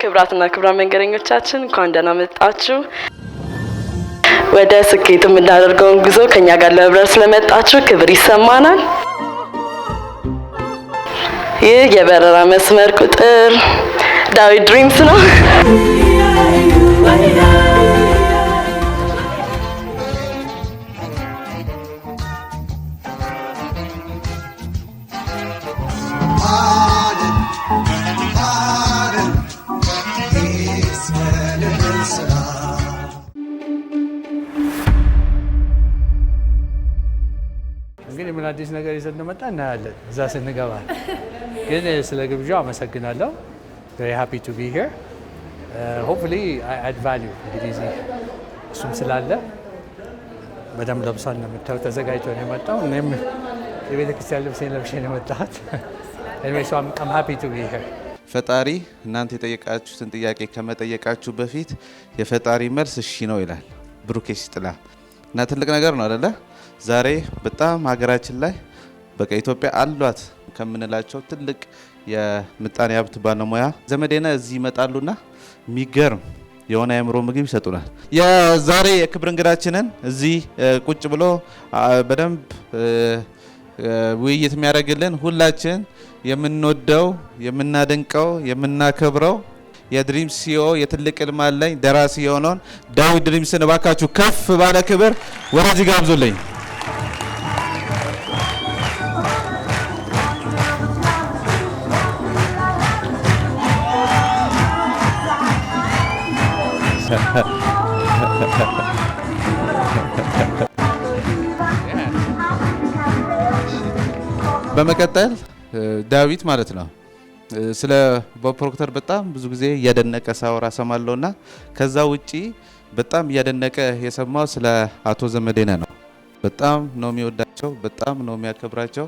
ክብራትና ክብራን መንገደኞቻችን እንኳን ደህና መጣችሁ። ወደ ስኬት የምናደርገውን ጉዞ ከኛ ጋር ለህብረት ስለመጣችሁ ክብር ይሰማናል። ይህ የበረራ መስመር ቁጥር ዳዊት ድሪምስ ነው። እንግዲህ ምን አዲስ ነገር ይዘን እንደመጣ እናያለን እዛ ስንገባ። ግን ስለ ግብዣው አመሰግናለሁ። very happy to be here. Hopefully I add value. እንግዲህ እዚህ እሱም ስላለ በደንብ ለብሷል ነው የምታዩት፣ ተዘጋጅቶ ነው የመጣው። እኔም የቤተ ክርስቲያን ልብሴን ለብሼ ነው የመጣሁት። anyway so I'm happy to be here. ፈጣሪ እናንተ የጠየቃችሁትን ጥያቄ ከመጠየቃችሁ በፊት የፈጣሪ መልስ እሺ ነው ይላል ብሩክ ይስጥላ እና ትልቅ ነገር ነው አይደለ? ዛሬ በጣም ሀገራችን ላይ በቃ ኢትዮጵያ አሏት ከምንላቸው ትልቅ የምጣኔ ሀብት ባለሙያ ዘመዴነህ እዚህ ይመጣሉና የሚገርም የሆነ አእምሮ ምግብ ይሰጡናል። የዛሬ የክብር እንግዳችንን እዚህ ቁጭ ብሎ በደንብ ውይይት የሚያደርግልን ሁላችን የምንወደው የምናደንቀው የምናከብረው የድሪምስ ሲኦ የትልቅ ህልም አለኝ ደራሲ የሆነውን ዳዊት ድሪምስን እባካችሁ ከፍ ባለ ክብር ወደዚህ ጋብዙልኝ። በመቀጠል ዳዊት ማለት ነው ስለ ፕሮክተር በጣም ብዙ ጊዜ እያደነቀ ሳወራ ሰማለውና ከዛ ውጪ በጣም እያደነቀ የሰማው ስለ አቶ ዘመዴነህ ነው። በጣም ነው የሚወዳቸው፣ በጣም ነው የሚያከብራቸው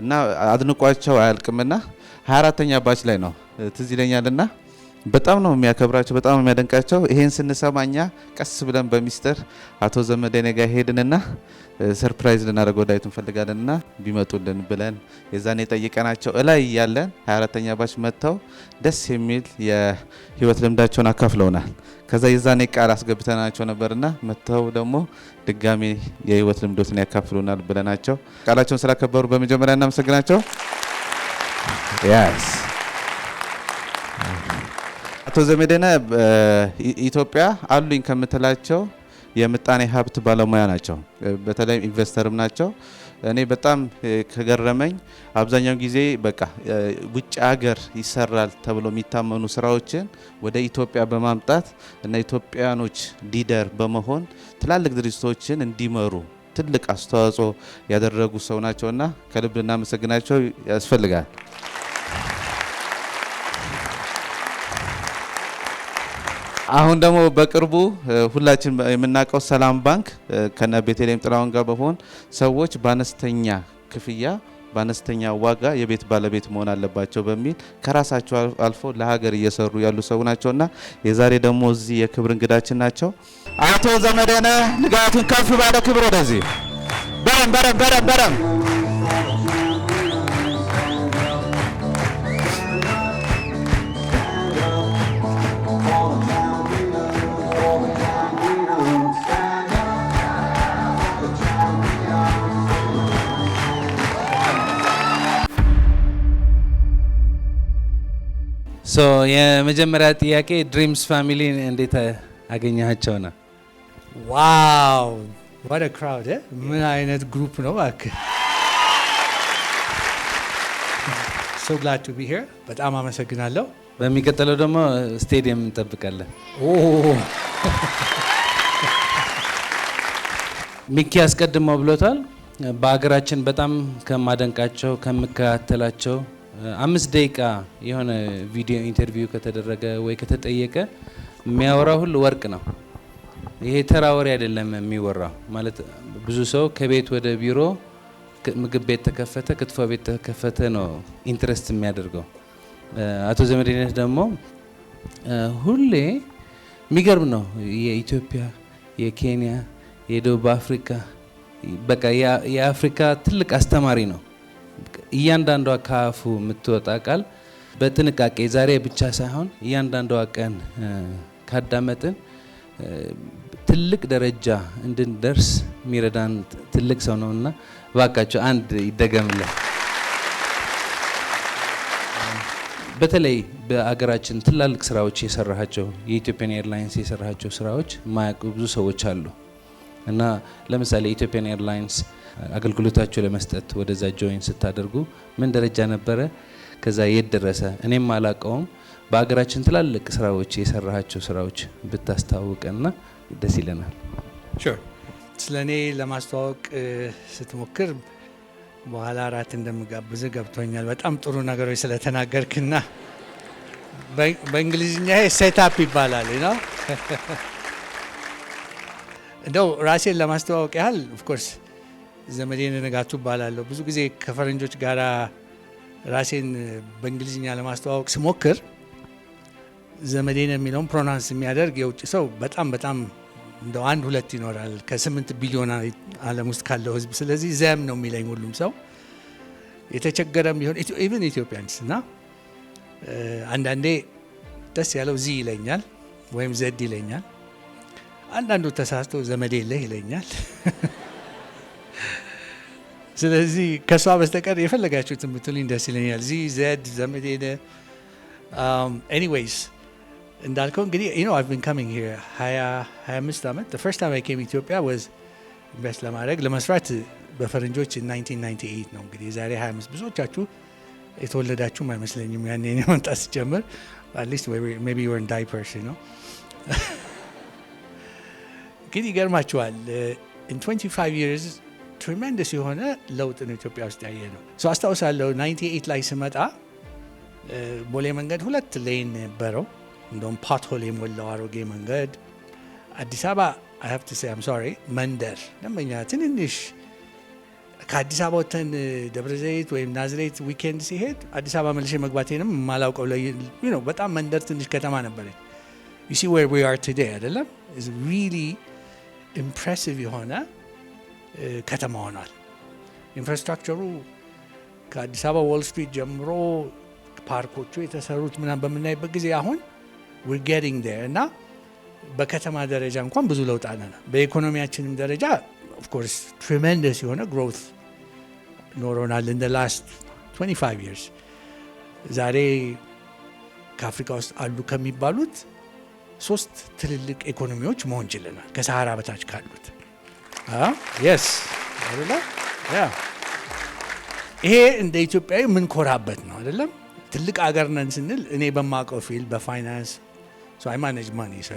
እና አድንቋቸው አያልቅምና 24ኛ ባች ላይ ነው ትዝ ይለኛልና በጣም ነው የሚያከብራቸው፣ በጣም ነው የሚያደንቃቸው። ይሄን ስንሰማኛ ቀስ ብለን በሚስጥር አቶ ዘመዴነህ ጋር ሄድንና ሰርፕራይዝ ልናደርገው ዳዊት እንፈልጋለንና ቢመጡልን ብለን የዛኔ ጠይቀናቸው እላይ ያለን 24ኛ ባች መጥተው ደስ የሚል የህይወት ልምዳቸውን አካፍለውናል። ከዛ የዛኔ ቃል አስገብተናቸው ነበርና መጥተው ደግሞ ድጋሚ የህይወት ልምዶትን ያካፍሉናል ብለናቸው ቃላቸውን ስላከበሩ በመጀመሪያ እናመሰግናቸው። ያስ አቶ ዘመዴነህ ኢትዮጵያ አሉኝ ከምትላቸው የምጣኔ ሀብት ባለሙያ ናቸው። በተለይ ኢንቨስተርም ናቸው። እኔ በጣም ከገረመኝ አብዛኛው ጊዜ በቃ ውጭ ሀገር ይሰራል ተብሎ የሚታመኑ ስራዎችን ወደ ኢትዮጵያ በማምጣት እና ኢትዮጵያኖች ሊደር በመሆን ትላልቅ ድርጅቶችን እንዲመሩ ትልቅ አስተዋጽኦ ያደረጉ ሰው ናቸውና ከልብ እናመሰግናቸው ያስፈልጋል። አሁን ደግሞ በቅርቡ ሁላችን የምናውቀው ሰላም ባንክ ከነ ቤተልሔም ጥላውን ጋር በመሆን ሰዎች በአነስተኛ ክፍያ በአነስተኛ ዋጋ የቤት ባለቤት መሆን አለባቸው በሚል ከራሳቸው አልፎ ለሀገር እየሰሩ ያሉ ሰው ናቸውና የዛሬ ደግሞ እዚህ የክብር እንግዳችን ናቸው። አቶ ዘመዴነህ ንጋቱን ከፍ ባለ ክብር ወደዚህ በረም የመጀመሪያ ጥያቄ ድሪምስ ፋሚሊ እንዴት አገኛቸው ነው? ዋው what a crowd ምን አይነት ግሩፕ ነው እባክህ። so glad to be here በጣም አመሰግናለሁ። በሚቀጥለው ደግሞ ስቴዲየም እንጠብቃለን። ሚኪ አስቀድመው ብሎታል። በሀገራችን በጣም ከማደንቃቸው ከምከታተላቸው 5 ደቂቃ የሆነ ቪዲዮ ኢንተርቪው ከተደረገ ወይ ከተጠየቀ የሚያወራው ሁሉ ወርቅ ነው። ይሄ ተራ ወሬ አይደለም የሚወራው። ማለት ብዙ ሰው ከቤት ወደ ቢሮ ምግብ ቤት ተከፈተ፣ ክትፎ ቤት ተከፈተ ነው ኢንትረስት የሚያደርገው። አቶ ዘመዴነህ ደግሞ ሁሌ የሚገርም ነው። የኢትዮጵያ፣ የኬንያ፣ የደቡብ አፍሪካ በቃ የአፍሪካ ትልቅ አስተማሪ ነው። እያንዳንዷ ካፉ የምትወጣ ቃል በጥንቃቄ ዛሬ ብቻ ሳይሆን እያንዳንዷ ቀን ካዳመጥን ትልቅ ደረጃ እንድንደርስ የሚረዳን ትልቅ ሰው ነውና ባካችሁ አንድ ይደገምልን። በተለይ በአገራችን ትላልቅ ስራዎች የሰራቸው የኢትዮጵያን ኤርላይንስ የሰራቸው ስራዎች ማያውቁ ብዙ ሰዎች አሉ እና ለምሳሌ ኢትዮጵያን ኤርላይንስ አገልግሎታቸው ለመስጠት ወደዛ ጆይን ስታደርጉ ምን ደረጃ ነበረ፣ ከዛ የት ደረሰ? እኔም አላውቀውም። በአገራችን ትላልቅ ስራዎች የሰራቸው ስራዎች ብታስተዋውቀና ደስ ይለናል። ሹር ስለኔ ለማስተዋወቅ ስትሞክር በኋላ አራት እንደምጋብዝ ገብቶኛል። በጣም ጥሩ ነገሮች ስለተናገርክና በእንግሊዝኛ ሴትአፕ ይባላል ነው። እንደው ራሴን ለማስተዋወቅ ያህል ኦፍኮርስ ዘመዴነህ ንጋቱ እባላለሁ። ብዙ ጊዜ ከፈረንጆች ጋር ራሴን በእንግሊዝኛ ለማስተዋወቅ ስሞክር ዘመዴነህ የሚለውን ፕሮናንስ የሚያደርግ የውጭ ሰው በጣም በጣም እንደው አንድ ሁለት ይኖራል ከ8 ቢሊዮን ዓለም ውስጥ ካለው ህዝብ። ስለዚህ ዘም ነው የሚለኝ ሁሉም ሰው የተቸገረም ቢሆን ኢቭን ኢትዮጵያንስ እና አንዳንዴ ደስ ያለው ዚ ይለኛል ወይም ዘድ ይለኛል። አንዳንዱ ተሳስቶ ዘመዴነህ ይለኛል። ስለዚህ ከሷ በስተቀር የፈለጋችሁትን ብትሉኝ ደስ ይለኛል። ዚ ዘድ ዘመዴነህ ኤኒዌይስ እንዳልከው እንግዲህ I've been coming here 25 ዓመት. The first time I came Ethiopia was ኢንቨስት ለመስራት በፈረንጆች 1998 ነው። እንግዲህ ዛሬ 25 ብዙዎቻችሁ የተወለዳችሁም አይመስለኝም ያኔ እኔ መምጣት ስጀምር at least maybe you were in diapers ግን ይገርማችኋል in 25 years tremendous የሆነ ለውጥ ነው ኢትዮጵያ ውስጥ ያየ ነው። አስታውሳለሁ 98 ላይ ስመጣ ቦሌ መንገድ 2 ሌን ነበረው። እንደውም ፓትሆል የሞላው አሮጌ መንገድ አዲስ አበባ I have to say I'm sorry መንደር ደንበኛ ትንንሽ ከአዲስ አበባ ወተን ደብረ ዘይት ወይም ናዝሬት ዊኬንድ ሲሄድ አዲስ አበባ መልሼ መግባቴንም ማላውቀው በጣም መንደር ትንሽ ከተማ ነበረች። you see where we are today አይደለም is really impressive የሆነ ከተማ ሆኗል። ኢንፍራስትራክቸሩ ከአዲስ አበባ ዎል ስትሪት ጀምሮ ፓርኮቹ የተሰሩት ምናምን በምናይበት ጊዜ አሁን we're getting there እና በከተማ ደረጃ እንኳን ብዙ ለውጥ አለ። በኢኮኖሚያችንም ደረጃ of course tremendous የሆነ growth ኖሮናል in the last 25 years። ዛሬ ከአፍሪካ ውስጥ አሉ ከሚባሉት 3 ትልልቅ ኢኮኖሚዎች መሆን ችለናል ከሰሃራ በታች ካሉት። yes ይሄ እንደ ኢትዮጵያዊ ምን ኮራበት ነው አይደለም። ትልቅ አገር ነን ስንል እኔ በማውቀው ፊልድ በፋይናንስ so I manage money so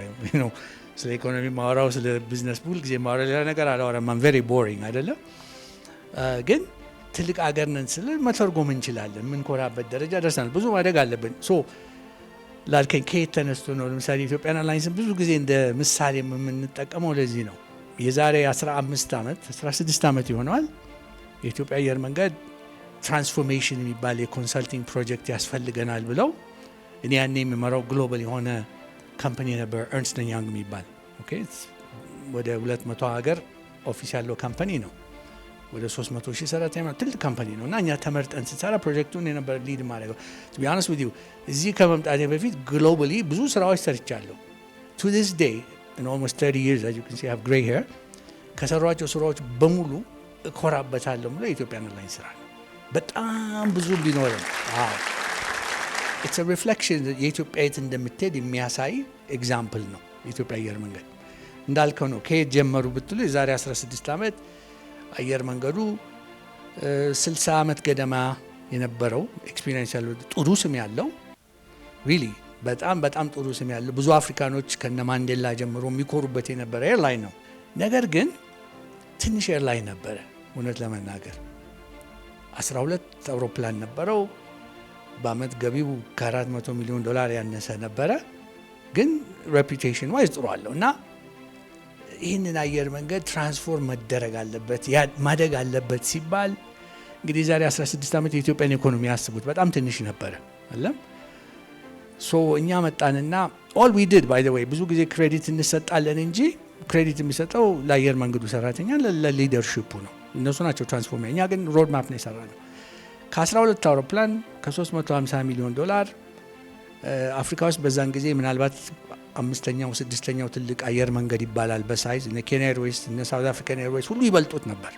ስለ ኢኮኖሚ ማወራው ስለ ቢዝነስ ሁል ጊዜ ማወራው ሌላ ነገር አላወራም። I'm very boring አይደለም። ግን ትልቅ አገር ነን ስንል መተርጎም እንችላለን። ምን ኮራበት ደረጃ ደርሰናል። ብዙ ማደግ አለብን። ላልከኝ ከየት ተነስቶ ነው? ለምሳሌ ኢትዮጵያን ኤርላይንስን ብዙ ጊዜ እንደ ምሳሌ የምንጠቀመው ለዚህ ነው። የዛሬ 15 ዓመት 16 ዓመት ይሆነዋል የኢትዮጵያ አየር መንገድ ትራንስፎርሜሽን የሚባል የኮንሰልቲንግ ፕሮጀክት ያስፈልገናል ብለው እኔ ያኔ የሚመራው ግሎባል የሆነ ካምፓኒ ነበር ኤርንስት ኤንድ ያንግ የሚባል ወደ 200 ሀገር ኦፊስ ያለው ካምፓኒ ነው። ወደ 300,000 ሰራተኛ ትልቅ ካምፓኒ ነው እና እኛ ተመርጠን ስንሰራ ፕሮጀክቱን የነበር ሊድ ማድረገው to be honest with you እዚህ ከመምጣቴ በፊት ግሎባሊ ብዙ ስራዎች ሰርቻለሁ። to this day in almost 30 years as you can see I have gray hair ከሰሯቸው ስራዎች በሙሉ እኮራበታለሁ ብሎ የኢትዮጵያ ኤርላይንስ ስራ ነው። በጣም ብዙ ቢኖርም it's a reflection የኢትዮጵያ የት እንደምትሄድ የሚያሳይ ኤግዛምፕል ነው የኢትዮጵያ አየር መንገድ። እንዳልከው ነው ከየት ጀመሩ ብትሉ የዛሬ 16 ዓመት አየር መንገዱ 60 ዓመት ገደማ የነበረው ኤክስፒሪየንስ ያለው ጥሩ ስም ያለው ሪሊ በጣም ጥሩ ስም ያለው ብዙ አፍሪካኖች ከነ ማንዴላ ጀምሮ የሚኮሩበት የነበረ ኤርላይን ነው። ነገር ግን ትንሽ ኤርላይን ነበረ። እውነት ለመናገር 12 አውሮፕላን ነበረው። በአመት ገቢው ከ$400 ሚሊዮን ያነሰ ነበረ። ግን ሬፑቴሽን ዋይዝ ጥሩ አለው እና ይህንን አየር መንገድ ትራንስፎርም መደረግ አለበት ማደግ አለበት ሲባል እንግዲህ ዛሬ 16 ዓመት የኢትዮጵያን ኢኮኖሚ ያስቡት በጣም ትንሽ ነበረ አይደለም። እኛ መጣንና all we did by the way ብዙ ጊዜ ክሬዲት እንሰጣለን እንጂ ክሬዲት የሚሰጠው ለአየር መንገዱ ሰራተኛ ለሊደርሺፑ ነው። እነሱ ናቸው ትራንስፎርም። እኛ ግን ሮድ ማፕ ነው የሰራነው። ከ12 አውሮፕላን ከ350 ሚሊዮን ዶላር አፍሪካ ውስጥ በዛን ጊዜ ምናልባት አምስተኛው ስድስተኛው ትልቅ አየር መንገድ ይባላል በሳይዝ እነ ኬንያ ኤርዌይስ እነ ሳውዝ አፍሪካን ኤርዌይስ ሁሉ ይበልጡት ነበር።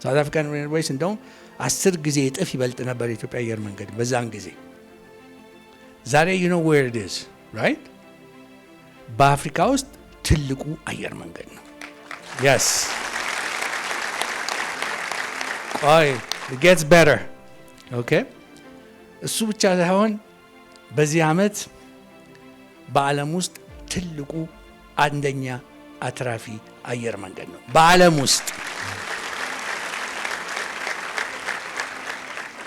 ሳውዝ አፍሪካን ኤርዌይስ እንደውም 10 ጊዜ እጥፍ ይበልጥ ነበር የኢትዮጵያ አየር መንገድ በዛን ጊዜ። ዛሬ you know where it is, right? በአፍሪካ ውስጥ ትልቁ አየር መንገድ ነው። yes it gets better. okay እሱ ብቻ ሳይሆን በዚህ አመት በዓለም ውስጥ ትልቁ አንደኛ አትራፊ አየር መንገድ ነው በዓለም ውስጥ።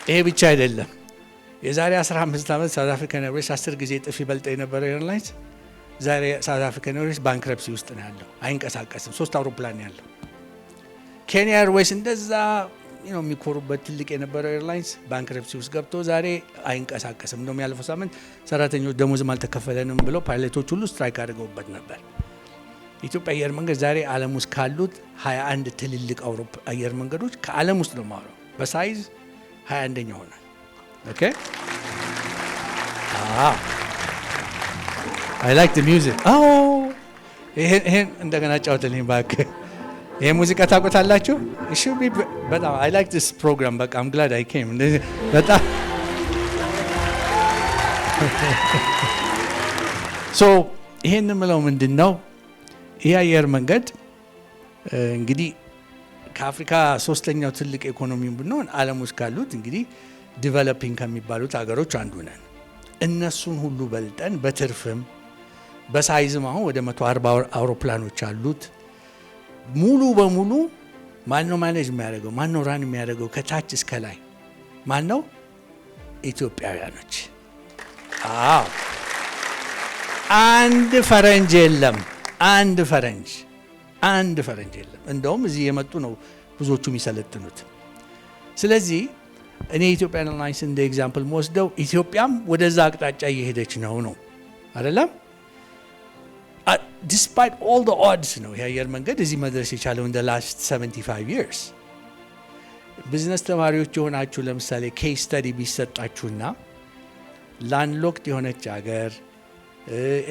ይሄ ብቻ አይደለም። የዛሬ 15 አመት ሳውዝ አፍሪካን ኤርዌይስ 10 ጊዜ ጥፍ ይበልጥ የነበረው ኤርላይንስ ዛሬ ሳውዝ አፍሪካን ኤርዌይስ ባንክረፕሲ ውስጥ ነው ያለው፣ አይንቀሳቀስም። 3 አውሮፕላን ያለው። ኬንያ ኤርዌይስ እንደዛ የሚኮሩበት ትልቅ የነበረው ኤርላይንስ ባንክረፕሲ ውስጥ ገብቶ ዛሬ አይንቀሳቀስም። እንደውም ያለፈው ሳምንት ሰራተኞች ደሞዝም አልተከፈለንም ብለው ፓይለቶች ሁሉ ስትራይክ አድርገውበት ነበር። ኢትዮጵያ አየር መንገድ ዛሬ ዓለም ውስጥ ካሉት 21 ትልልቅ አየር መንገዶች ከዓለም ውስጥ ነው ማውራው በሳይዝ 21ኛ ሆኗል። ኦኬ I like the music. ይሄን እንደገና ጫውተልኝ እባክህ። ይሄ ሙዚቃ ታውቁታላችሁ? በጣም I like this program. በቃ I'm glad I came. በጣም so ይሄን የምለው ምንድነው ይሄ አየር መንገድ እንግዲህ ከአፍሪካ ሶስተኛው ትልቅ ኢኮኖሚ ብንሆን ዓለም ውስጥ ካሉት እንግዲህ ዲቨሎፒንግ ከሚባሉት ሀገሮች አንዱ ነን። እነሱን ሁሉ በልጠን በትርፍም በሳይዝም አሁን ወደ 140 አውሮፕላኖች አሉት። ሙሉ በሙሉ ማነው ማኔጅ የሚያደርገው? ማነው ራን የሚያደርገው? ከታች እስከ ላይ ማነው? ኢትዮጵያውያኖች። አንድ ፈረንጅ የለም። አንድ ፈረንጅ የለም። እንደውም እዚህ የመጡ ነው ብዙዎቹ የሚሰለጥኑት። ስለዚህ እኔ ኢትዮጵያን ኤርላይንስ እንደ ኤግዛምፕል መወስደው ኢትዮጵያም ወደዛ አቅጣጫ እየሄደች ነው አይደለም? despite all the odds ነው የአየር መንገድ እዚህ መድረስ የቻለው in the last 75 years። ቢዝነስ ተማሪዎች የሆናችሁ ለምሳሌ ኬስ ስተዲ ቢሰጣችሁና ላንድሎክድ የሆነች ሀገር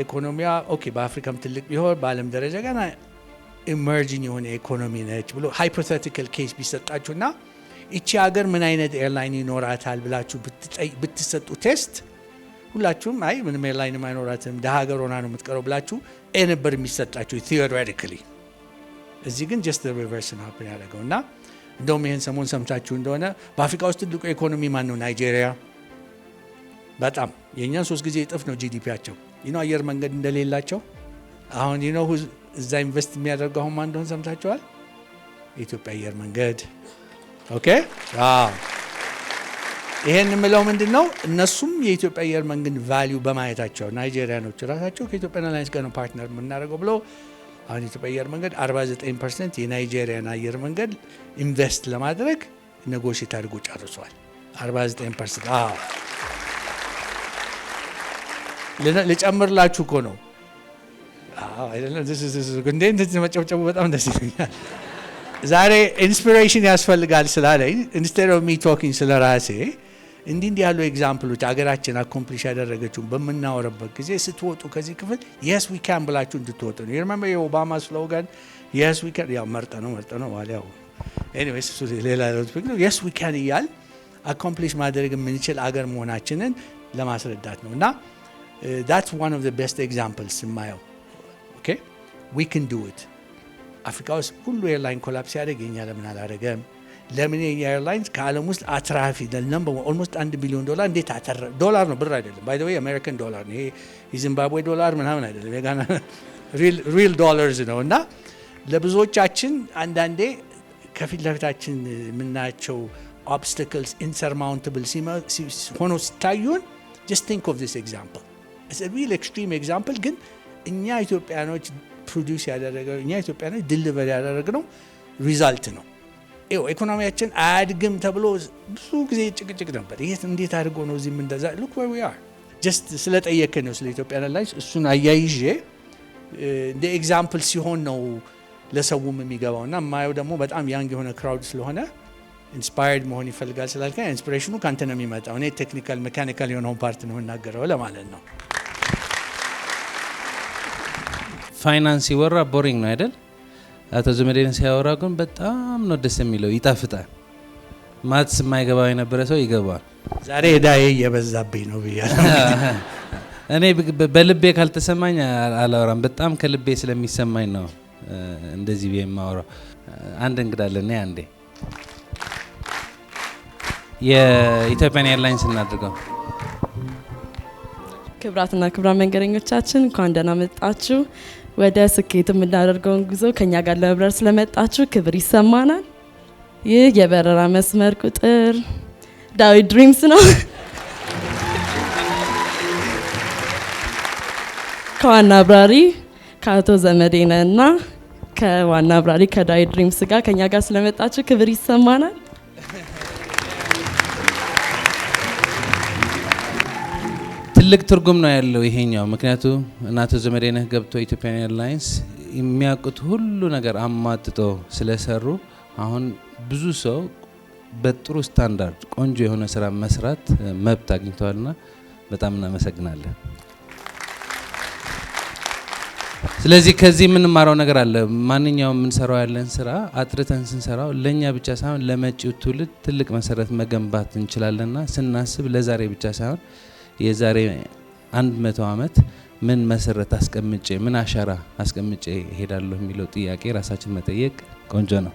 ኢኮኖሚያ ኦኬ በአፍሪካም ትልቅ ቢሆን በዓለም ደረጃ ገና ኢመርጂንግ የሆነ ኢኮኖሚ ነች ብሎ ሃይፖቴቲካል ኬስ ቢሰጣችሁና እቺ ሀገር ምን አይነት ኤርላይን ይኖራታል ብላችሁ ብትሰጡ ቴስት ሁላችሁም አይ ምንም ኤርላይን አይኖራትም ደሃ ሀገር ሆና ነው የምትቀረው ብላችሁ ነበር የሚሰጣችሁ ቲዮሬቲካሊ። እዚህ ግን just the reverse ነው happen ያደረገውና እንደውም ይሄን ሰሞን ሰምታችሁ እንደሆነ በአፍሪካ ውስጥ ትልቁ ኢኮኖሚ ማን ነው? ናይጄሪያ። በጣም የኛን 3 ጊዜ እጥፍ ነው ጂዲፒያቸው። አየር መንገድ እንደሌላቸው አሁን እዛ ኢንቨስት የሚያደርገው አሁን ማን እንደሆነ ሰምታችኋል? የኢትዮጵያ አየር መንገድ። ኦኬ ይሄን የምለው ምንድነው እነሱም የኢትዮጵያ አየር መንገድ ቫልዩ በማየታቸው ናይጄሪያኖች ራሳቸው ከኢትዮጵያ ኤርላይንስ ጋር ነው ፓርትነር የምናደርገው ብለው አሁን የኢትዮጵያ አየር መንገድ 49% የናይጄሪያን አየር መንገድ ኢንቨስት ለማድረግ ኔጎሽየት አድርጎ ጨርሷል። 49%። ልጨምርላችሁ እኮ ነው። አይደለም እንዴት መጨብጨቡ በጣም ደስ ይለኛል። ዛሬ ኢንስፒሬሽን ያስፈልጋል ስላለኝ ኢንስቴድ ኦፍ ሚ ቶኪንግ ስለ ራሴ እንዲህ ያሉ ኤግዛምፕሎች አገራችን አኮምፕሊሽ ያደረገችውን በምናወራበት ጊዜ ስትወጡ ከዚህ ክፍል yes we can ብላችሁ እንድትወጡ ነው። remember የኦባማ ስሎጋን yes we can ያው መርጠ ነው ዋሊያው ኤኒዌይስ ሌላ ነው yes we can ይያል አኮምፕሊሽ ማድረግ የምንችል አገር መሆናችንን ለማስረዳት ነው። እና that's one of the best examples የማየው okay we can do it። አፍሪካ ውስጥ ሁሉ ኤርላይን ኮላፕስ ያደርግ የኛ ለምን አላደረገም? ለምን የኤርላይንስ ከዓለም ውስጥ አትራፊ ነምበር ኦልሞስት $1 ቢሊዮን እንዴት አተረፈ? ዶላር ነው ብር አይደለም። ባይ ዘ ዌይ አሜሪካን ዶላር ነው ይሄ የዚምባብዌ ዶላር ምናምን አይደለም። የጋና ሪል ዶላርስ ነው። እና ለብዙዎቻችን አንዳንዴ ከፊት ለፊታችን የምናያቸው obstacles insurmountable ሆኖ ሲታዩን just think of this example. It's a real extreme example ግን እኛ ኢትዮጵያኖች ፕሮዲዩስ ያደረገው እኛ ኢትዮጵያኖች ዲሊቨር ያደረግነው ሪዛልት ነው። ኢኮኖሚያችን አያድግም ተብሎ ብዙ ጊዜ ጭቅጭቅ ነበር። ይሄ እንዴት አድርጎ ነው እዚህ እንደዛ look where we are just ስለጠየከኝ ነው ስለ ኢትዮጵያ ኤርላይንስ እሱን አያይዤ እንደ ኤግዛምፕል ሲሆን ነው ለሰውም የሚገባውና ማየው ደግሞ በጣም ያንግ የሆነ ክራውድ ስለሆነ ኢንስፓየርድ መሆን ይፈልጋል ስላልከኝ ኢንስፒሬሽኑ ካንተ ነው የሚመጣው። እኔ ቴክኒካል ሜካኒካል የሆነውን ፓርት ነው የምናገረው ለማለት ነው። ፋይናንስ ሲወራ ቦሪንግ ነው አይደል? አቶ ዘመዴነህ ሲያወራ ግን በጣም ነው ደስ የሚለው፣ ይጣፍጣል። ማትስ የማይገባው የነበረ ሰው ይገባል። ዛሬ ዳዬ እየበዛብኝ ነው ብያለሁ። እኔ በልቤ ካልተሰማኝ አላወራም። በጣም ከልቤ ስለሚሰማኝ ነው እንደዚህ ብዬ የማወራው። አንድ እንግዳ አለን። አንዴ የኢትዮጵያን ኤርላይንስ እናድርገው። ክብራትና ክብራን መንገደኞቻችን እንኳን ደህና መጣችሁ። ወደ ስኬት የምናደርገውን ጉዞ ከኛ ጋር ለመብረር ስለመጣችሁ ክብር ይሰማናል። ይህ የበረራ መስመር ቁጥር ዳዊት ድሪምስ ነው። ከዋና አብራሪ ከአቶ ዘመዴነህ እና ከዋና አብራሪ ከዳዊት ድሪምስ ጋር ከኛ ጋር ስለመጣችሁ ክብር ይሰማናል። ትልቅ ትርጉም ነው ያለው ይሄኛው። ምክንያቱም አቶ ዘመዴነህ ገብቶ ኢትዮጵያን ኤርላይንስ የሚያውቁት ሁሉ ነገር አማጥጦ ስለሰሩ አሁን ብዙ ሰው በጥሩ ስታንዳርድ ቆንጆ የሆነ ስራ መስራት መብት አግኝተዋልና በጣም እናመሰግናለን። ስለዚህ ከዚህ የምንማረው ነገር አለ። ማንኛውም የምንሰራው ያለን ስራ አጥርተን ስንሰራው ለኛ ብቻ ሳይሆን ለመጪው ትውልድ ትልቅ መሰረት መገንባት እንችላለንና ስናስብ ለዛሬ ብቻ ሳይሆን የዛሬ 100 ዓመት ምን መሰረት አስቀምጬ ምን አሻራ አስቀምጬ እሄዳለሁ የሚለው ጥያቄ ራሳችን መጠየቅ ቆንጆ ነው።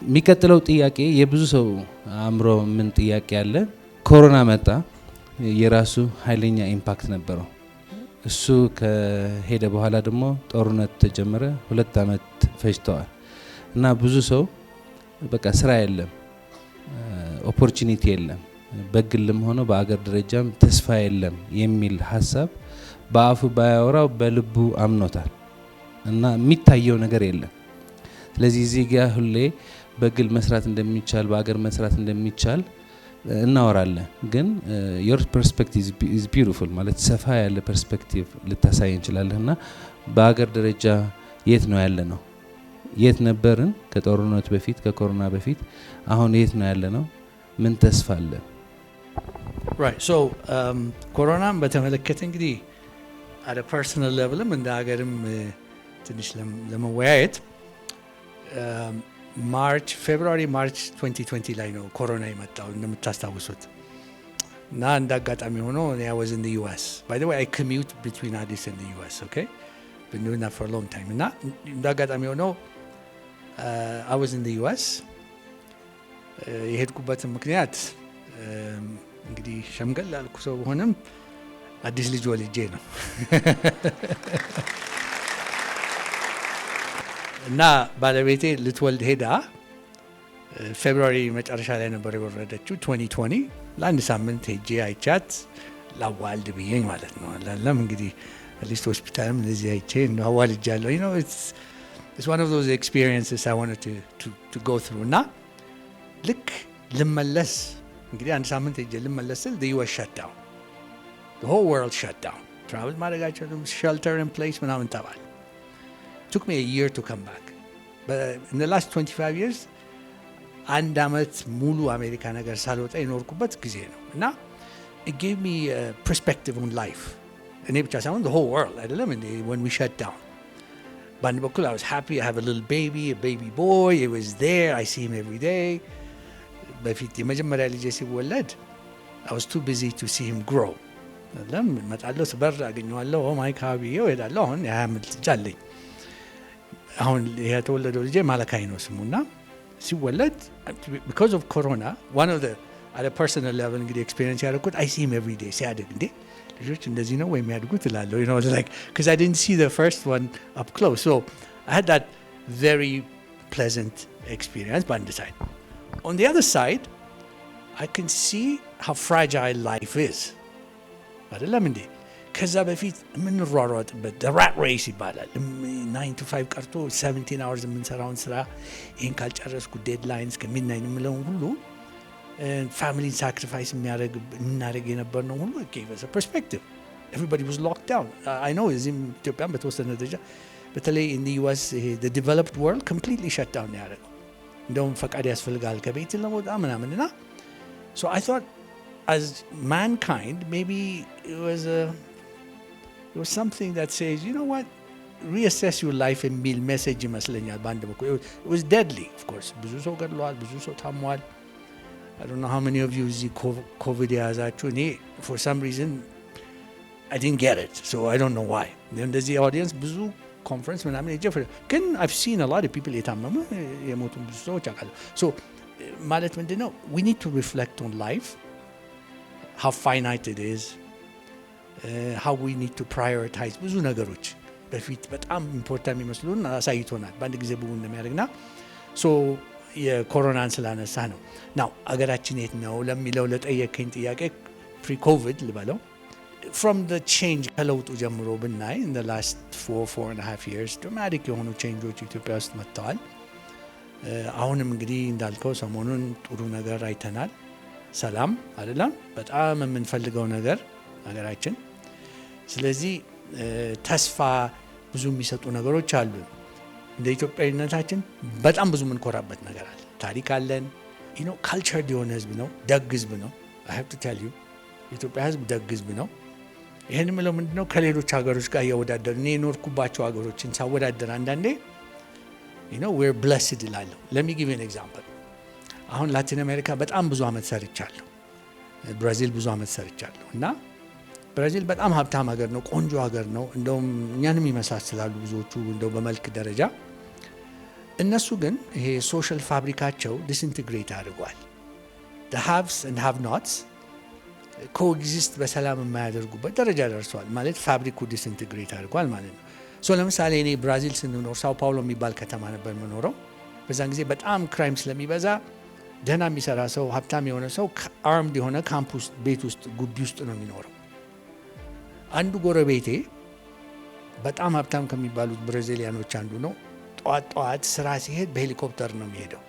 የሚቀጥለው ጥያቄ የብዙ ሰው አእምሮ ምን ጥያቄ አለ? ኮሮና መጣ፣ የራሱ ኃይለኛ ኢምፓክት ነበረው። እሱ ከሄደ በኋላ ደግሞ ጦርነት ተጀመረ። 2 ዓመት ፈጅተዋል እና ብዙ ሰው በቃ ስራ የለም፣ ኦፖርቹኒቲ የለም፣ በግልም ሆኖ በአገር ደረጃም ተስፋ የለም የሚል ሀሳብ በአፉ ባያወራው በልቡ አምኖታል እና የሚታየው ነገር የለም። ስለዚህ እዚህ ጋር ሁሌ በግል መስራት እንደሚቻል በአገር መስራት እንደሚቻል እናወራለን። ግን your perspective is beautiful ማለት ሰፋ ያለ ፐርስፔክቲቭ ልታሳይ እንችላለን እና በአገር ደረጃ የት ነው ያለ ነው? የት ነበርን ከጦርነቱ በፊት ከኮሮና በፊት? አሁን የት ነው ያለ ነው? ምን ተስፋ አለ? right so ኮሮናን በተመለከተ እንግዲህ at a personal levelም እንደ ሀገርም ትንሽ ለመወያየት ፌብሩዋሪ ማርች 2020 ላይ ነው ኮሮና የመጣው እንደምታስታውሱት። እና እንደ አጋጣሚ ሆኖ I was in the US. By the way, I commute between Addis and the US, okay? Been doing that for a long time. እና እንደ አጋጣሚ ሆኖ I was in the US. የሄድኩበት ምክንያት እንግዲህ ሸምገል ያልኩ ሰው ሆነም አዲስ ልጅ ወልጄ ነው። እና ባለቤቴ ልትወልድ ሄዳ ፌብሩዋሪ መጨረሻ ላይ ነበር የወረደችው 2020። ለአንድ ሳምንት ሄጄ አይቻት ላዋልድ ብዬኝ ማለት ነው። አላለም እንግዲህ ሊስት ሆስፒታልም እንደዚህ አይቼ ነው አዋልጃለሁ። you know it's one of those experiences I wanted to go through። እና ልክ ልመለስ እንግዲህ አንድ ሳምንት ሄጄ ልመለስ ስል the US shut down, the whole world shut down። ትራቭል ማድረጋቸው shelter in place ምናምን ተባለ። took me a year to come back, but in the last 25 years አንድ አመት ሙሉ አሜሪካ ነገር ሳልወጣ የኖርኩበት ጊዜ ነው። እና it gave me a perspective on life። እኔ ብቻ ሳይሆን the whole world አይደለም እንዴ when we shut down። በአንድ በኩል I was happy, I have a little baby, a baby boy, he was there, I see him every day። በፊት የመጀመሪያ ልጄ ሲወለድ I was too busy to see him grow። አይደለም መጣለሁ ስበር አገኘዋለሁ ማይካ ብዬው ሄዳለሁ። አሁን ያ ምልጥ ጃለኝ። አሁን የተወለደው ልጄ ማለካይ ነው ስሙና ሲወለድ because of corona one of the at a personal level እንግዲህ experience ያደረኩት I see him every day ሲያድግ እንዴ ልጆች እንደዚህ ነው ወይ የሚያድጉት እላለሁ you know like because I didn't see the first one up close, so I had that very pleasant experience by the side. On the other side I can see how fragile life is አይደለም እንዴ ከዛ በፊት የምንሯሯጥበት the rat race ይባላል 9 to 5 ቀርቶ 17 hours የምንሰራውን ስራ ይሄን ካልጨረስኩ ዴድላይንስ ከሚድናይት የምለውን ሁሉ ፋሚሊን ሳክሪፋይስ የምናደርግ የነበር ነው ሁሉ gave us a perspective. Everybody was locked down. I know እዚህም ኢትዮጵያም በተወሰነ ደረጃ በተለይ in the US the developed world completely shut down ያደረገው እንደውም ፈቃድ ያስፈልጋል ከቤት ለመውጣት ምናምንና so I thought as mankind maybe it was something that says you know what reassess your life and meal message ይመስለኛል ባንድ በኩል it was deadly of course ብዙ ሰው ገድሏል ብዙ ሰው ታሟል I don't know how many of you እዚህ COVID ያዛችሁ እኔ for some reason I didn't get it so I don't know why እንደዚህ audience ብዙ conference ምናምን የጀፈረ ግን I've seen a lot of people የታመሙ የሞቱ ብዙ ሰዎች አውቃለሁ so ማለት ምንድነው we need to reflect on life how finite it is how we need to prioritize ብዙ ነገሮች በፊት በጣም ኢምፖርታንት የሚመስሉን አሳይቶናል በአንድ ጊዜ ብዙ እንደሚያደርግና ሶ የኮሮናን ስላነሳ ነው ናው አገራችን የት ነው ለሚለው ለጠየቀኝ ጥያቄ ፕሪ ኮቪድ ልበለው from the change ከለውጡ ጀምሮ ብናይ in the last 4 and a half years dramatic የሆኑ ቼንጆች ኢትዮጵያ ውስጥ መጥተዋል አሁንም እንግዲህ እንዳልከው ሰሞኑን ጥሩ ነገር አይተናል ሰላም አይደለም በጣም የምንፈልገው ነገር አገራችን ስለዚህ ተስፋ ብዙ የሚሰጡ ነገሮች አሉ እንደ ኢትዮጵያዊነታችን በጣም ብዙ የምንኮራበት ነገር አለ ታሪክ አለን you know culture የሆነ ህዝብ ነው ደግ ህዝብ ነው I have to tell you የኢትዮጵያ ህዝብ ደግ ህዝብ ነው ይሄን ምለው ምንድነው ከሌሎች ሀገሮች ጋር ያወዳደር እኔ ኖርኩባቸው ሀገሮችን ሳወዳደር አንዳንዴ you know we're blessed ይላሉ let me give you an example አሁን ላቲን አሜሪካ በጣም ብዙ አመት ሰርቻለሁ ብራዚል ብዙ አመት ሰርቻለሁ እና ብራዚል በጣም ሀብታም ሀገር ነው ቆንጆ ሀገር ነው እንደውም እኛንም ይመሳሰላሉ ብዙዎቹ እንደው በመልክ ደረጃ እነሱ ግን ይሄ ሶሻል ፋብሪካቸው ዲስኢንተግሬት አድርጓል the haves and have nots coexist በሰላም የማያደርጉበት ደረጃ ደርሷል ማለት ፋብሪኩ ዲስኢንተግሬት አድርጓል ማለት ነው ሶ ለምሳሌ እኔ ብራዚል ስንኖር ሳው ፓውሎ የሚባል ከተማ ነበር የምኖረው በዛን ጊዜ በጣም ክራይም ስለሚበዛ ደህና የሚሰራ ሰው ሀብታም የሆነ ሰው አርምድ የሆነ ካምፕስ ቤት ውስጥ ጉቢ ውስጥ ነው የሚኖረው አንዱ ጎረቤቴ በጣም ሀብታም ከሚባሉት ብራዚሊያኖች አንዱ ነው ጧት ስራ ሲሄድ በሄሊኮፕተር ነው የሚሄደው